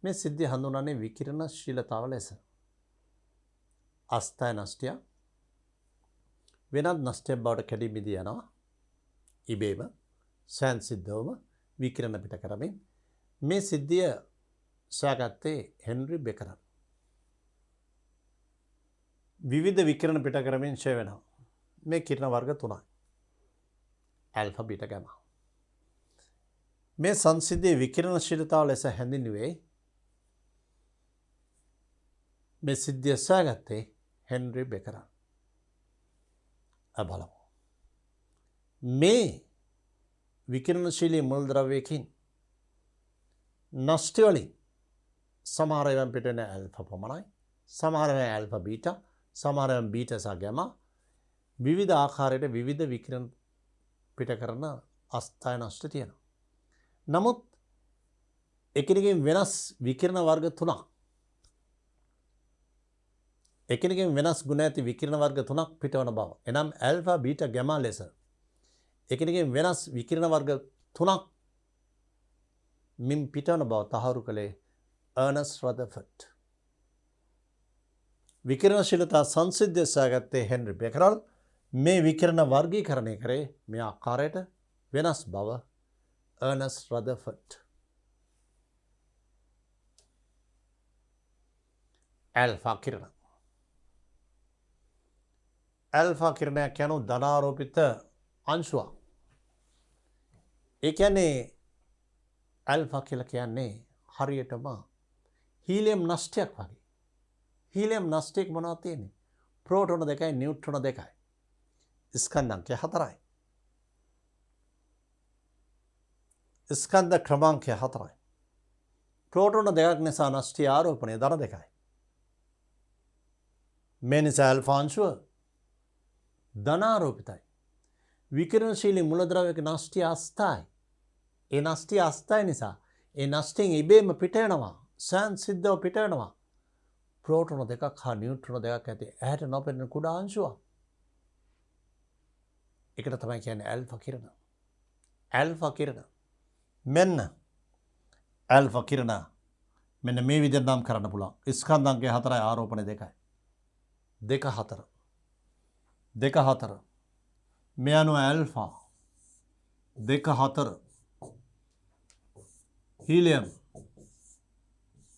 මේ සිද්ධිය හඳුන්වන්නේ විකිරණශීලතාව ලෙස. අස්ථාය නෂ්ටය වෙනත් නෂ්ටයක් බවට කැඩි බිඳ යනවා. ඉබේම සංසිද්ධවම විකිරණ පිට කරමින් මේ සිද්ධිය සොයාගත්තේ හෙන්රි බෙකරල්. විවිධ විකිරණ පිට කරමින් ක්ෂය වෙනවා. මේ කිරණ වර්ග තුනයි. Alpha beta gamma. මේ සංසිද්ධියේ විකිරණශීලතාව ලෙස හැඳින්වුවේ මේ සිද්ධිය සොයාගත්තේ හෙන්රි බෙකරල්. බලමු. මේ විකිරණශීලී මුල්ද්‍රව්‍යයකින් නෂ්ටි වලින් සමහර ඒවායින් පිට වෙන ඇල්ෆා පමණයි. සමහර ඒවා ඇල්ෆා බීටා, සමහර ඒවා බීටා සහ ගාමා විවිධ ආකාරයට විවිධ විකිරණ පිට කරන අස්ථාය නෂ්ට තියෙනවා. නමුත් එකිනෙකින් වෙනස් විකිරණ වර්ග තුනක් එකිනෙකින් වෙනස් ගුණ ඇති විකිරණ වර්ග තුනක් පිටවන බව. එනම් ඇල්ෆා බීටා ගාමා ලෙස එකිනෙකින් වෙනස් විකිරණ වර්ග තුනක් මින් පිටවන බව තහවුරු කළේ අර්නස්ට් රදර්ෆර්ඩ්. විකිරණශීලතා සංසිද්ධිය සොයාගත්තේ හෙන්රි බෙකරල්. මේ විකිරණ වර්ගීකරණය කරේ මේ ආකාරයට වෙනස් බව අර්නස්ට් රදර්ෆර්ඩ්. ඇල්ෆා කිරණ. ඇල්ෆා කිරණයක් යනු ධනාරෝපිත අංශුවක්. ඒ කියන්නේ ඇල්ෆා කියලා කියන්නේ හරියටම හීලියම් නෂ්ටයක් වගේ. හීලියම් නෂ්ටයක මොනවද තියෙන්නේ? ප්‍රෝටෝන 2යි නියුට්‍රෝන 2යි. ස්කන්ධ අංකය 4යි. ස්කන්ධ ක්‍රමාංකය 4යි. ප්‍රෝටෝන 2ක් නිසා නෂ්ටී ආරෝපණය ධන 2යි. මේ නිසා ඇල්ෆා අංශුව ධනාරෝපිතයි. විකිරණශීලී මූලද්‍රව්‍යක නෂ්ටි අස්ථායි. ඒ නෂ්ටි අස්ථායි නිසා ඒ නෂ්ටෙන් ඉබේම පිට වෙනවා. සංසිද්ධව පිට වෙනවා. ප්‍රෝටෝන 2ක් හා නියුට්‍රෝන 2ක් ඇති ඇහැට නොපෙනෙන කුඩා අංශුවක්. ඒකට තමයි කියන්නේ ඇල්ෆා කිරණ. ඇල්ෆා කිරණ. මෙන්න ඇල්ෆා කිරණ මෙන්න මේ විදිහට නම් කරන්න පුළුවන්. ස්කන්ධ අංකය 4යි ආරෝපණය 2යි. 2 4. 2 4. මේ අනුව ඇල්ෆා 2 4 හීලියම්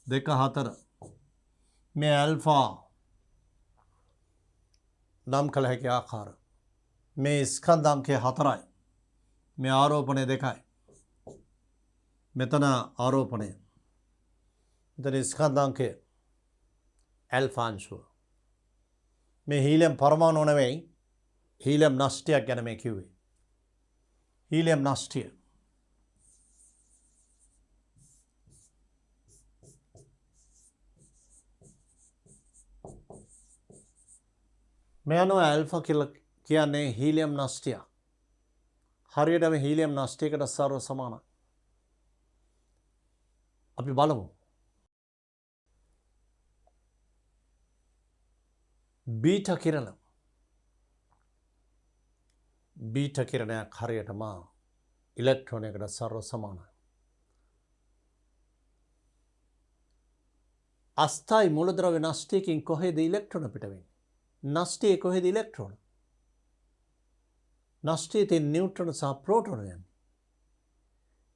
2 4 මේ ඇල්ෆා නම් කළ හැකි ආකාර මේ ස්කන්ධ අංකය 4යි. මේ ආරෝපණය 2යි. මෙතන ආරෝපණය. මෙතන ස්කන්ධ අංකය ඇල්ෆා අංශුව. මේ හීලියම් පරමාණු නෙවෙයි හීලියම් නෂ්ටයක් ගැන මේ කිව්වේ. හීලියම් නෂ්ටය. මේ අනුව ඇල්ෆා කියලා කියන්නේ හීලියම් නෂ්ටය. හරියටම හීලියම් නෂ්ටයකට සර්ව සමානයි. අපි බලමු. බීටා කිරණ. බීටා කිරණයක් හරියටම ඉලෙක්ට්‍රෝනයකට සර්ව සමානයි. අස්ථායි මූලද්‍රව්‍ය නෂ්ටයකින් කොහෙද ඉලෙක්ට්‍රෝන පිට වෙන්නේ? නෂ්ටයේ කොහෙද ඉලෙක්ට්‍රෝන? නෂ්ටයේ තියෙන නියුට්‍රෝන සහ ප්‍රෝටෝන යන්නේ.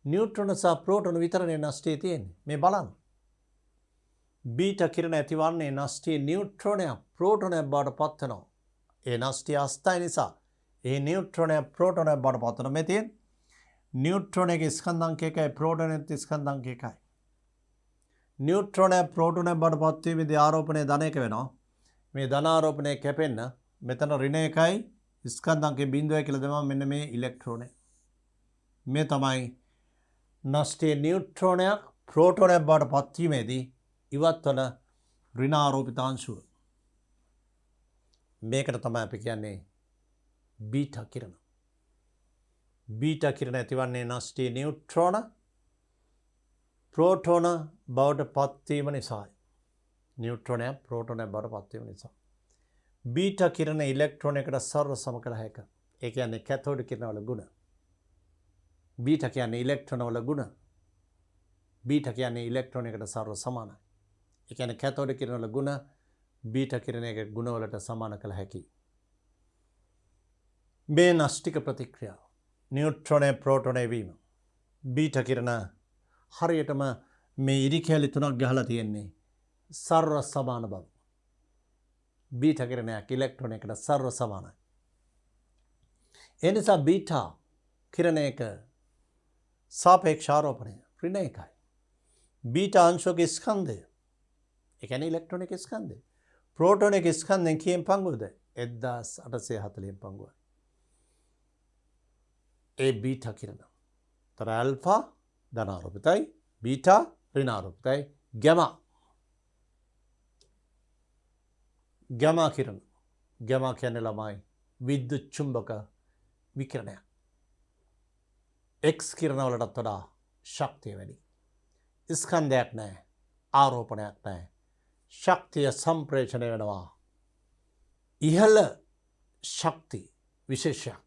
නියුට්‍රෝන සහ ප්‍රෝටෝන විතරනේ නෂ්ටයේ තියෙන්නේ. මේ බලන්න. බීටා කිරණ ඇතිවන්නේ නෂ්ටයේ නියුට්‍රෝනයක් ප්‍රෝටෝනයක් බවට පත් වෙනවා. ඒ නෂ්ටය අස්ථායි නිසා ඒ නියුට්‍රෝනය ප්‍රෝටෝනයක් බවට පත් වෙනවා. මේ තියෙන නියුට්‍රෝනයේ ස්කන්ධ අංක 1යි ප්‍රෝටෝනයේ ස්කන්ධ අංක 1යි. නියුට්‍රෝනය ප්‍රෝටෝනයක් බවට පත් වීමේදී ආරෝපණය ධන 1 වෙනවා. මේ ධනාරෝපණය කැපෙන්න මෙතන ඍණ 1යි ස්කන්ධ අංකය 0 කියලා දෙනවා. මෙන්න මේ ඉලෙක්ට්‍රෝනය. මේ තමයි නෂ්ටයේ නියුට්‍රෝනයක් ප්‍රෝටෝනයක් බවට පත් වීමේදී ඉවත් වන ඍණාරෝපිත අංශුව. මේකට තමයි අපි කියන්නේ බීටා කිරණ. බීටා කිරණ ඇතිවන්නේ නෂ්ටයේ නියුට්‍රෝන ප්‍රෝටෝන බවට පත් වීම නිසායි. නියුට්‍රෝනය ප්‍රෝටෝනය බවට පත්වීම නිසා. බීටා කිරණ ඉලෙක්ට්‍රෝන එකට සර්ව සම කළ හැක. ඒ කියන්නේ කැතෝඩ කිරණවල ගුණ. බීටා කියන්නේ ඉලෙක්ට්‍රෝනවල ගුණ. බීටා කියන්නේ ඉලෙක්ට්‍රෝන එකට සර්ව සමානයි. ඒ කියන්නේ කැතෝඩ කිරණවල ගුණ බීටා කිරණයේ ගුණවලට සමාන කළ හැකියි. මේ නෂ්ටික ප්‍රතික්‍රියාව නියුට්‍රෝනය ප්‍රෝටෝනය වීම. බීටා කිරණ හරියටම මේ ඉරිකැලි තුනක් ගහලා තියෙන්නේ සර්ව සමාන බව. බීටා කිරණයක් ඉලෙක්ට්‍රෝන එකට සර්ව සමානයි. ඒ නිසා බීටා කිරණයක සාපේක්ෂ ආරෝපණය ඍණ එකයි. බීටා අංශක ස්කන්ධය ඒ කියන්නේ ඉලෙක්ට්‍රෝනික ස්කන්ධය ප්‍රෝටෝනික ස්කන්ධයෙන් කීයෙන් පංගුවද 1840 පංගුවයි. ඒ බීටා කිරණ තර ඇල්ෆා ධනාරෝපිතයි බීටා ඍණාරෝපිතයි ගැමා කිරණ ගැමා කියන්නේ ළමයි විද්‍යුත් චුම්බක විකිරණයක්. එක්ස් කිරණ වලටත් වඩා ශක්තිය වැඩි. ස්කන්ධයක් නැහැ. ආරෝපණයක් නැහැ. ශක්තිය සම්ප්‍රේෂණය වෙනවා. ඉහළ ශක්ති විශේෂයක්.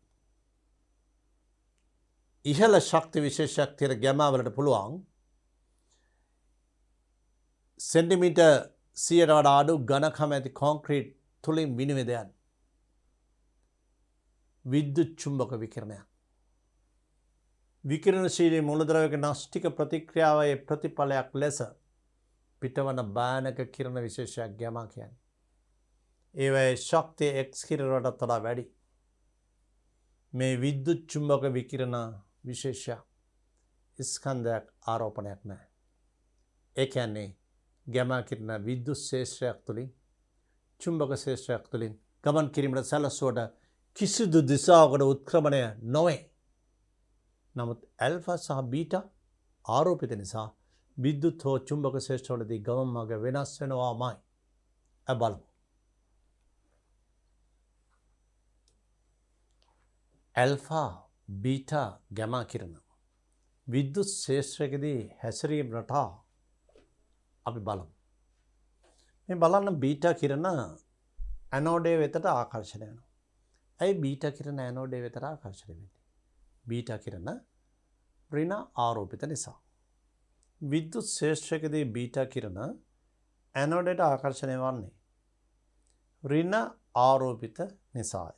ඉහළ ශක්ති විශේෂයක් තියෙන ගැමා වලට පුළුවන් සෙන්ටිමීටර් 100ට වඩා අඩු ඝනකම ඇති කොන්ක්‍රීට් තුලින් විනිවිද යන විද්‍යුත් චුම්බක විකිරණයක්. විකිරණශීලී මූලද්‍රව්‍යක නාස්තික ප්‍රතික්‍රියාවේ ප්‍රතිඵලයක් ලෙස පිටවන භයානක කිරණ විශේෂයක් ගැමා කියන්නේ. ඒවයේ ශක්තිය එක්ස් කිරණවලට වඩා වැඩි. මේ විද්‍යුත් චුම්බක විකිරණ විශේෂයක් ස්කන්ධයක් ආරෝපණයක් නැහැ. ඒ කියන්නේ ගැමා කිරණ විද්‍යුත් ශේෂ්ත්‍රයක් තුළින් චුම්බක ශේෂ්ත්‍රයක් තුළින් ගමන් කිරීමට සැලසුවට කිසිදු දිශාවකට උත්ක්‍රමණය නොවේ. නමුත් ඇල්ෆා සහ බීටා ආරෝපිත නිසා විද්‍යුත් හෝ චුම්බක ශේෂ්ත්‍රවලදී ගමන් මාර්ග වෙනස් වෙනවාමයි. බලමු. ඇල්ෆා බීටා ගැමා කිරණ විද්‍යුත් ශේෂ්ත්‍රයකදී හැසිරීම රටා අපි බලමු. මේ බලන්න බීටා කිරණ ඇනෝඩය වෙතට ආකර්ෂණය වෙනවා. ඇයි බීටා කිරණ ඇනෝඩය වෙතට ආකර්ෂණය වෙන්නේ? බීටා කිරණ ඍණ ආරෝපිත නිසා. විද්‍යුත් ශේෂ්ත්‍රයකදී බීටා කිරණ ඇනෝඩයට ආකර්ෂණය වන්නේ ඍණ ආරෝපිත නිසාය.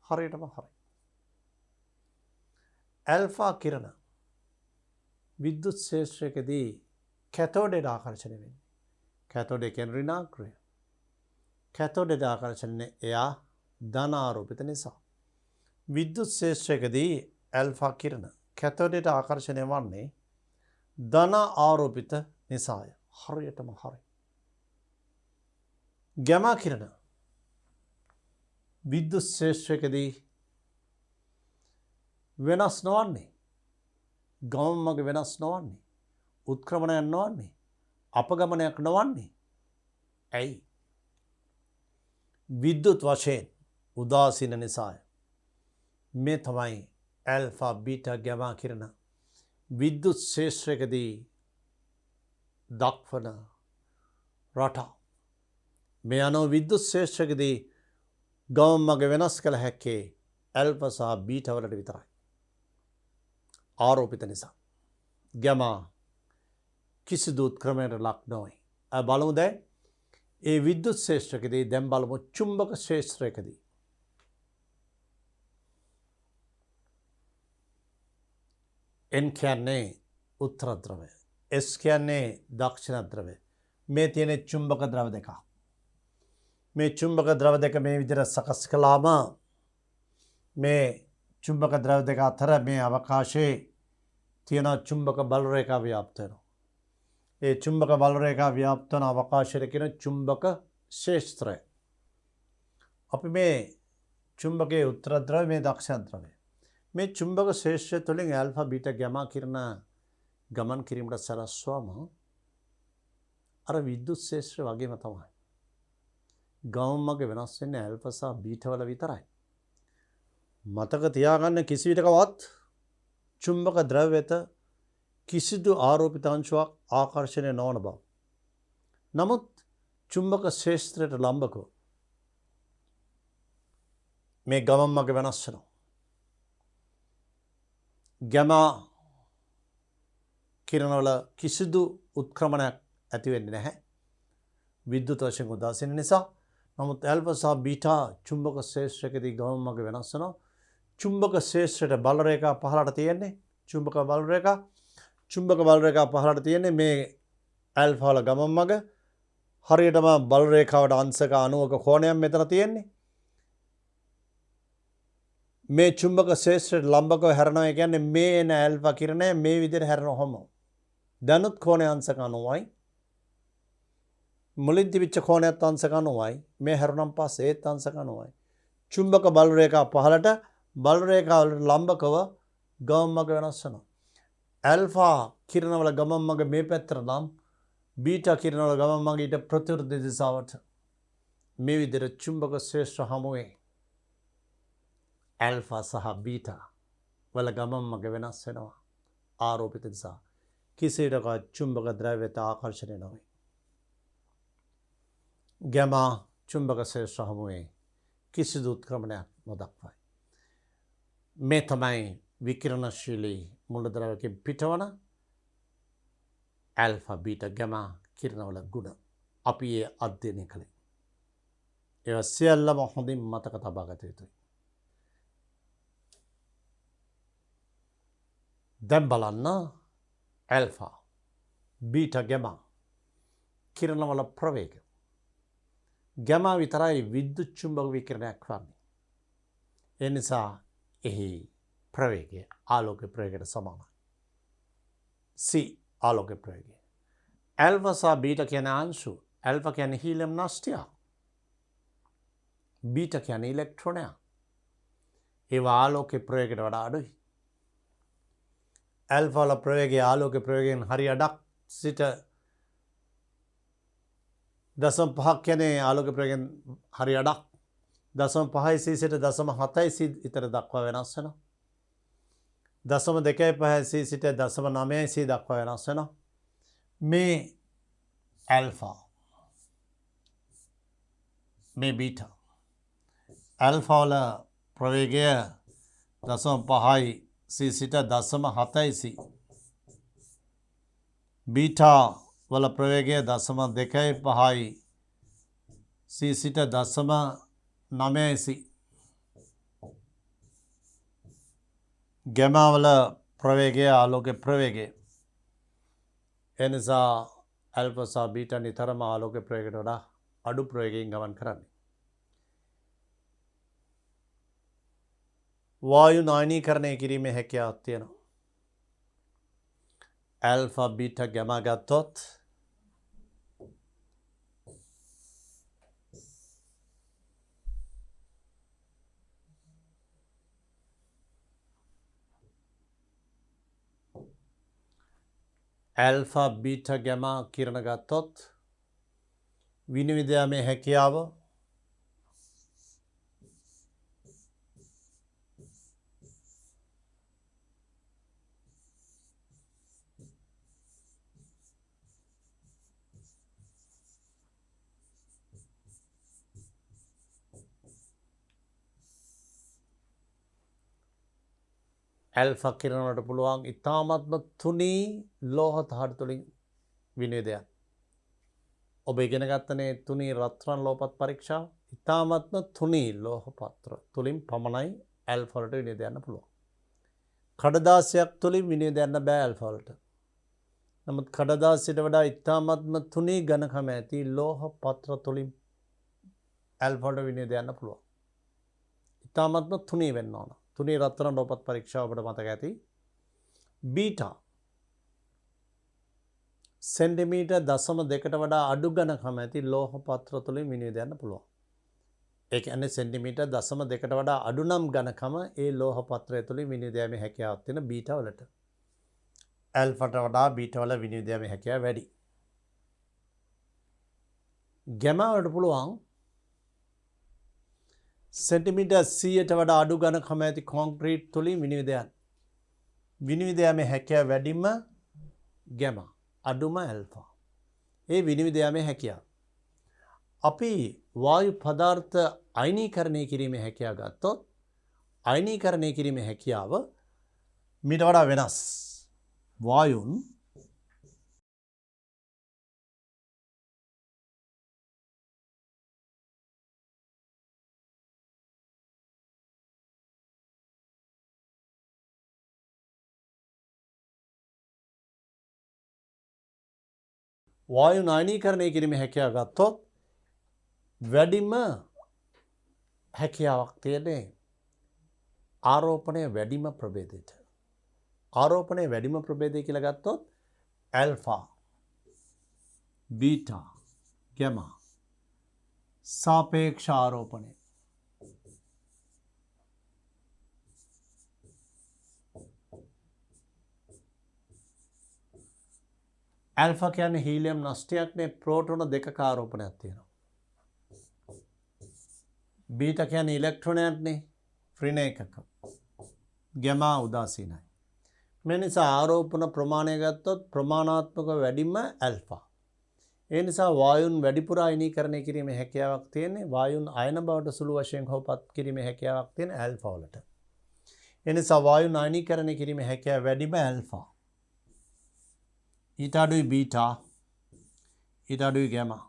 හරියටම හරි. ඇල්ෆා කිරණ විද්‍යුත් ශේෂ්ත්‍රයකදී කැතෝඩයට ආකර්ෂණය වෙන්නේ. කැතෝඩ කියන්නේ ඍණාග්‍රය. කැතෝඩයට ආකර්ෂණය එයා ධන ආරෝපිත නිසා. විද්‍යුත් ශේෂ්ත්‍රයකදී ඇල්ෆා කිරණ කැතෝඩයට ආකර්ෂණය වන්නේ ධන ආරෝපිත නිසාය. හරියටම හරි. ගැමා කිරණ විද්‍යුත් ශේෂ්ත්‍රයකදී වෙනස් නොවන්නේ. ගමන් මග වෙනස් නොවන්නේ. උත්ක්‍රමණයක් නොවන්නේ. අපගමනයක් නොවන්නේ. ඇයි? විද්‍යුත් වශයෙන් උදාසීන නිසාය. මේ තමයි ඇල්ෆා බීටා ගැමා කිරණ විද්‍යුත් ශේෂ්ත්‍රයකදී දක්වන රටා. මේ අනුව විද්‍යුත් ශේෂ්ත්‍රයකදී ගමන් මග වෙනස් කළ හැක්කේ ඇල්ෆා සහ බීටා වලට විතරයි. ආරෝපිත නිසා. ගැමා කිසිදු උත්ක්‍රමයකට ලක් නොවේ. බලමු දැන් ඒ විද්‍යුත් ශේෂ්ත්‍රයකදී දැන් බලමු චුම්බක ශේෂ්ත්‍රයකදී. N කියන්නේ උත්තර ද්‍රවය. S කියන්නේ දක්ෂිණ ද්‍රවය. මේ තියෙන චුම්බක ද්‍රව දෙක. මේ චුම්බක ද්‍රව දෙක මේ විදිහට සකස් කළාම මේ චුම්බක ද්‍රව දෙක අතර මේ අවකාශයේ තියෙන චුම්බක බල රේඛා ව්‍යාප්ත වෙනවා. ඒ චුම්බක බල රේඛා ව්‍යාප්ත වන අවකාශයට කියන චුම්බක ශේෂ්ත්‍රය. අපි මේ චුම්බකයේ උත්තර ද්‍රවය මේ දක්ෂිණ ද්‍රවය. මේ චුම්බක ශේෂ්ත්‍රය තුළින් ඇල්ෆා බීටා ගැමා කිරණ ගමන් කිරීමට සලස්වම අර විද්‍යුත් ශේෂ්ත්‍රය වගේම තමයි. ගමන් මග වෙනස් වෙන්නේ ඇල්ෆා සහ බීටා වල විතරයි. මතක තියාගන්න කිසි විටකවත් චුම්බක ද්‍රව්‍ය වෙත කිසිදු ආරෝපිත අංශුවක් ආකර්ෂණය නොවන බව. නමුත් චුම්බක ශේෂ්ත්‍රයට ලම්බකව මේ ගමන් මග වෙනස් වෙනවා. ගැමා කිරණවල කිසිදු උත්ක්‍රමණයක් ඇති වෙන්නේ නැහැ. විද්‍යුත් වශයෙන් උදාසීන නිසා. නමුත් ඇල්ෆා සහ බීටා චුම්බක ශේෂ්ත්‍රයකදී ගමන් මග වෙනස් වෙනවා. චුම්බක ශේෂ්ත්‍රයට බල රේඛා පහළට තියෙන්නේ. චුම්බක බල රේඛා පහළට තියෙන්නේ මේ ඇල්ෆා වල ගමන් මග. හරියටම බල රේඛාවට අංශක 90ක කෝණයක් මෙතන තියෙන්නේ. මේ චුම්බක ශේෂ්ත්‍රයට ලම්බකව හැරෙනවා කියන්නේ මේ එන ඇල්ෆා කිරණය මේ විදිහට හැරෙනවම දැනුත් කෝණය අංශක 90යි. මුලින් තිබිච්ච කෝණයත් අංශක 90යි. මේ හැරුණන් පස්සේ ඒත් අංශක 90යි. චුම්බක බල රේඛා පහළට බල රේඛා වලට ලම්බකව ගමන් මග වෙනස් වෙනවා. ඇල්ෆා කිරණවල ගමන් මග මේ පැත්තට නම් බීටා කිරණවල ගමන් මග ඊට ප්‍රතිවිරුද්ධ දිශාවට මේ විදිහට චුම්බක ශේෂ්ත්‍ර හමුවේ ඇල්ෆා සහ බීටා වල ගමන් මග වෙනස් වෙනවා. ආරෝපිත නිසා කිසියක චුම්බක ද්‍රව්‍යයට ආකර්ෂණය නොවේ. ගැමා චුම්බක ශේෂ්ත්‍ර හමුවේ කිසිදු උත්ක්‍රමණයක් නොදක්වයි. මේ තමයි විකිරණශීලී මුලද්‍රව්‍යකින් පිටවන ඇල්ෆා බීටා ගැමා කිරණවල ගුණ අපි ඒ අධ්‍යයනය කළේ. ඒවා සියල්ලම හොඳින් මතක තබා ගත යුතුයි. දැන් බලන්න ඇල්ෆා බීටා ගැමා කිරණවල ප්‍රවේගය. ගැමා විතරයි විද්‍යුත් චුම්බක විකිරණයක් වන්නේ. ඒ නිසා එහි ප්‍රවේගය ආලෝක ප්‍රවේගයට සමානයි. C ආලෝක ප්‍රවේගය. ඇල්ෆා සහ බීටා කියන අංශු. ඇල්ෆා කියන්නේ හීලියම් නාස්ටිය. බීටා කියන්නේ ඉලෙක්ට්‍රෝනය. ඒවා ආලෝක ප්‍රවේගයට වඩා අඩුයි. ඇල්ෆා වල ප්‍රවේගය ආලෝක ප්‍රවේගයෙන් හරි අඩක් සිට 0.5 කියන්නේ ආලෝක ප්‍රවේගයෙන් හරි අඩක් 0.5 සිට 0.7 විතර දක්වා වෙනස් වෙනවා. 0.25 සිට 0.9 දක්වා වෙනස් වෙනවා. මේ ඇල්ෆා මේ බීටා ඇල්ෆා වල ප්‍රවේගය 0.5 සිට 0.7 බීටා වල ප්‍රවේගය 0.25 සිට 0.9 ගැමා වල ප්‍රවේගය ආලෝක ප්‍රවේගය. එනිසා ඇල්ෆා සහ බීටා නිතරම ආලෝක ප්‍රවේගයට වඩා අඩු ප්‍රවේගයෙන් ගමන් කරන්නේ. වායු නායනීකරණය කිරීමේ හැකියාවක් තියෙනවා. ඇල්ෆා බීටා ගැමා ගත්තොත් ඇල්ෆා බීටා ගැමා කිරණ ගත්තොත් විනිවිද යාමේ හැකියාව ඇල්ෆා කිරණ වලට පුළුවන් ඉතාමත්ම තුනී ලෝහ තහඩු තුලින් විනිවිදයක්. ඔබ ඉගෙන ගත්තනේ තුනී රත්රන් ලෝහපත් පරීක්ෂාව. ඉතාමත්ම තුනී ලෝහ පත්‍ර තුලින් පමණයි ඇල්ෆා වලට විනිවිද යන්න පුළුවන්. කඩදාසියක් තුලින් විනිවිද යන්න බෑ ඇල්ෆා වලට. නමුත් කඩදාසියට වඩා ඉතාමත්ම තුනී ඝනකම ඇති ලෝහ පත්‍ර තුලින් ඇල්ෆා වලට විනිවිද යන්න පුළුවන්. ඉතාමත්ම තුනී වෙන්න ඕන. තුනී රත්තරන් ලෝහපත් පරීක්ෂාව ඔබට මතක ඇති. බීටා සෙන්ටිමීටර් 0.2ට වඩා අඩු ඝනකම ඇති ලෝහ පත්‍ර තුලින් විනිවිද යන්න පුළුවන්. ඒ කියන්නේ සෙන්ටිමීටර් 0.2ට වඩා අඩු නම් ඝනකම ඒ ලෝහ පත්‍රය තුලින් විනිවිද යෑමේ හැකියාවක් තියෙන බීටා වලට. ඇල්ෆාට වඩා බීටා වල විනිවිද යෑමේ හැකියාව වැඩි. ගැමා වලට පුළුවන් සෙන්ටිමීටර් 100ට වඩා අඩු ඝනකම ඇති කොන්ක්‍රීට් තුලින් විනිවිද යන්න. විනිවිද යෑමේ හැකියාව වැඩිම ගැමා, අඩුම ඇල්ෆා. ඒ විනිවිද යාමේ හැකියාව. අපි වායු පදාර්ථ අයනීකරණය කිරීමේ හැකියාව ගත්තොත් අයනීකරණය කිරීමේ හැකියාව මීට වඩා වෙනස්. වායුන් වායු අයනීකරණය කිරීමේ හැකියාව ගත්තොත් වැඩිම හැකියාවක් තියෙන්නේ ආරෝපණය වැඩිම ප්‍රභේදයට. ආරෝපණය වැඩිම ප්‍රභේදය කියලා ගත්තොත් ඇල්ෆා, බීටා, ගැමා සාපේක්ෂ ආරෝපණය. ඇල්ෆා කියන්නේ හීලියම් නෂ්ටයක්නේ ප්‍රෝටෝන දෙකක ආරෝපණයක් තියෙනවා. බීටා කියන්නේ ඉලෙක්ට්‍රෝනයක්නේ ඍණ එකක. ගැමා උදාසීනයි. මේ නිසා ආරෝපණ ප්‍රමාණය ගත්තොත් ප්‍රමාණාත්මක වැඩිම ඇල්ෆා. ඒ නිසා වායුන් වැඩිපුර අයනීකරණය කිරීමේ හැකියාවක් තියෙන්නේ වායුන් අයන බවට සුළු වශයෙන් හෝ පත් කිරීමේ හැකියාවක් තියෙන ඇල්ෆා වලට. ඒ නිසා වායුන් අයනීකරණය කිරීමේ හැකියාව වැඩිම ඇල්ෆා. ඊට අඩුයි බීටා, ඊට අඩුයි ගැමා.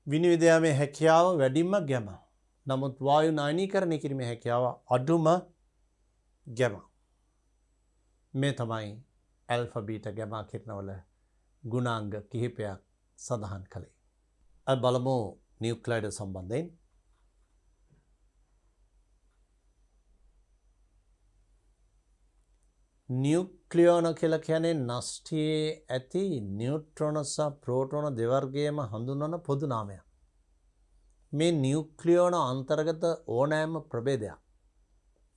විනිවිද යාමේ හැකියාව වැඩිම ගැමා. නමුත් වායුන් අයනීකරණය කිරීමේ හැකියාව අඩුම ගැමා. මේ තමයි ඇල්ෆා බීටා ගැමා කිරණවල ගුණාංග කිහිපයක් සඳහන් කළේ. අද බලමු නියුක්ලයිඩ් සම්බන්ධයෙන්. නියුක්ලියෝන කියලා කියන්නේ නෂ්ටයේ ඇති නියුට්‍රෝන සහ ප්‍රෝටෝන දෙවර්ගයේම හඳුන්වන පොදු නාමයක්. මේ නියුක්ලියෝන අන්තර්ගත ඕනෑම ප්‍රභේදයක්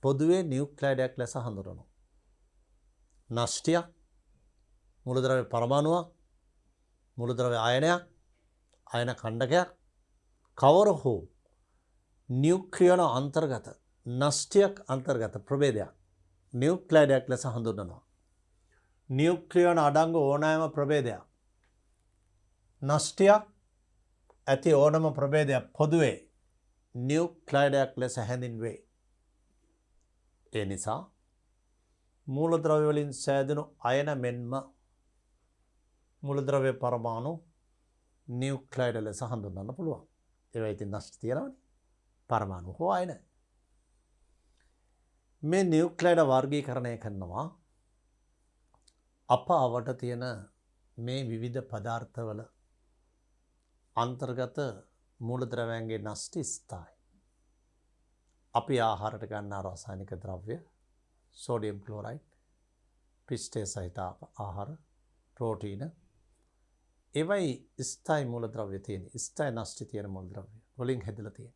පොදුවේ නියුක්ලයිඩයක් ලෙස හඳුන්වනවා. නෂ්ටියක්, මූලද්‍රව්‍ය පරමාණුවක්, මූලද්‍රව්‍ය අයනයක්, අයන ඛණ්ඩකයක් කවර හෝ නියුක්ලියෝන අන්තර්ගත නෂ්ටියක් අන්තර්ගත ප්‍රභේදයක් නියුක්ලයිඩයක් ලෙස හඳුන්වනවා. නියුක්ලියෝන අඩංගු ඕනෑම ප්‍රභේදයක් නෂ්ටියක් ඇති ඕනම ප්‍රභේදයක් පොදුවේ නියුක්ලයිඩයක් ලෙස හැඳින්වේ. ඒ නිසා මූලද්‍රව්‍ය වලින් සෑදුණු අයන මෙන්ම මූලද්‍රව්‍ය පරමාණු නියුක්ලයිඩ ලෙස හඳුන්වන්න පුළුවන්. ඒවා ඉතින් නෂ්ටි තියෙනවනේ. පරමාණු හෝ අයන. මේ නියුක්ලයිඩ වර්ගීකරණය කරනවා අප අවට තියෙන මේ විවිධ පදාර්ථවල අන්තර්ගත මූලද්‍රවයන්ගේ නෂ්ටි ස්ථායි. අපි ආහාරයට ගන්නා රසායනික ද්‍රව්‍ය සෝඩියම් ක්ලෝරයිඩ්, පිස්ටේ සහිත ආහාර, ප්‍රෝටීන ඒවයි ස්ථායි මූලද්‍රව්‍ය තියෙන, ස්ථායි නෂ්ටි තියෙන මූලද්‍රව්‍ය වලින් හැදලා තියෙන.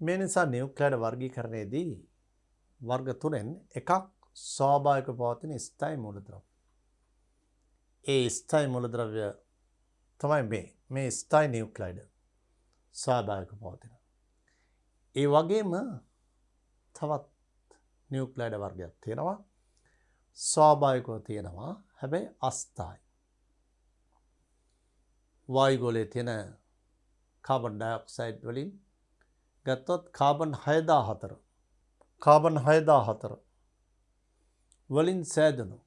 මේ නිසා නියුක්ලයිඩ වර්ගීකරණයේදී වර්ග තුනෙන් එකක් ස්වාභාවික පවතින ස්ථායි මූලද්‍රව්‍ය. ඒ ස්ථායි මූලද්‍රව්‍ය තමයි මේ ස්ථායි නියුක්ලයිඩ ස්වාභාවික පවතින. ඒ වගේම තවත් නියුක්ලයිඩ වර්ගයක් තියෙනවා. ස්වාභාවිකව තියෙනවා හැබැයි අස්ථායි. වායුගෝලයේ තියෙන කාබන් ඩයොක්සයිඩ් වලින් ගත්තොත් කාබන් 614 වලින් සෑදුණු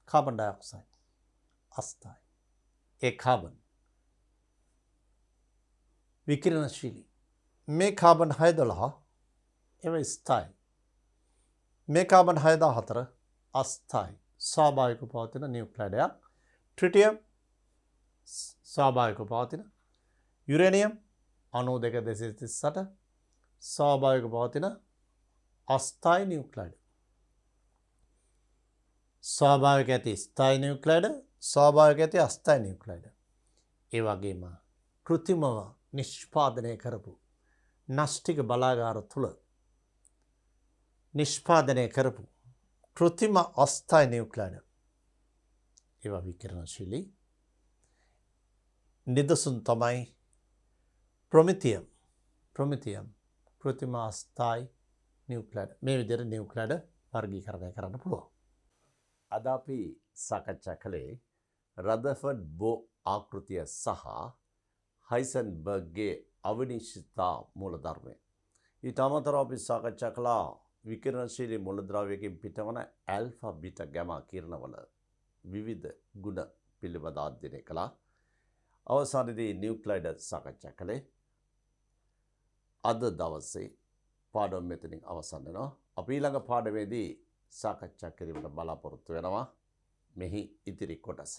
කාබන් ඩයොක්සයිඩ් අස්ථායි. ඒ කාබන් විකිරණශීලී. මේ කාබන් 612 ඒව ස්ථායි. මේ කාබන් 614 අස්ථායි. ස්වාභාවික පවතින නියුක්ලයිඩයක්. ට්‍රිටියම් ස්වාභාවික පවතින. යුරේනියම් 9238 ස්වාභාවික පවතින අස්ථායි නියුක්ලයිඩ. ස්වාභාවික ඇති ස්ථායි නියුක්ලයිඩ, ස්වාභාවික ඇති අස්ථායි නියුක්ලයිඩ. ඒ වගේම කෘත්‍රිමව නිෂ්පාදනය කරපු නෂ්ටික බලාගාර තුළ නිෂ්පාදනය කරපු කෘත්‍රිම අස්ථායි නියුක්ලයිඩ. ඒවා විකිරණශීලී. නිදසුන් තමයි ප්‍රොමිතියම් කෘත්‍රිම අස්ථායි නියුක්ලයිඩ. මේ විදිහට නියුක්ලයිඩ වර්ගීකරණය කරන්න පුළුවන්. අද අපි සාකච්ඡා කළේ රදර්ෆර්ඩ් බෝ ආකෘතිය සහ හයිසන්බර්ග්ගේ අවිනිශ්චිතතා මූලධර්මය. ඊට අමතරව අපි සාකච්ඡා කළා විකිරණශීලී මූලද්‍රව්‍යකින් පිටවන ඇල්ෆා බීටා ගැමා කිරණවල විවිධ ගුණ පිළිබඳ අධ්‍යයනය කළා. අවසානයේදී නියුක්ලයිඩ් සාකච්ඡා කළේ. අද දවසේ පාඩම මෙතනින් අවසන් වෙනවා. අපි ඊළඟ පාඩමේදී සාකච්ඡා කිරීමට බලාපොරොත්තු වෙනවා. මෙහි ඉතිරි කොටස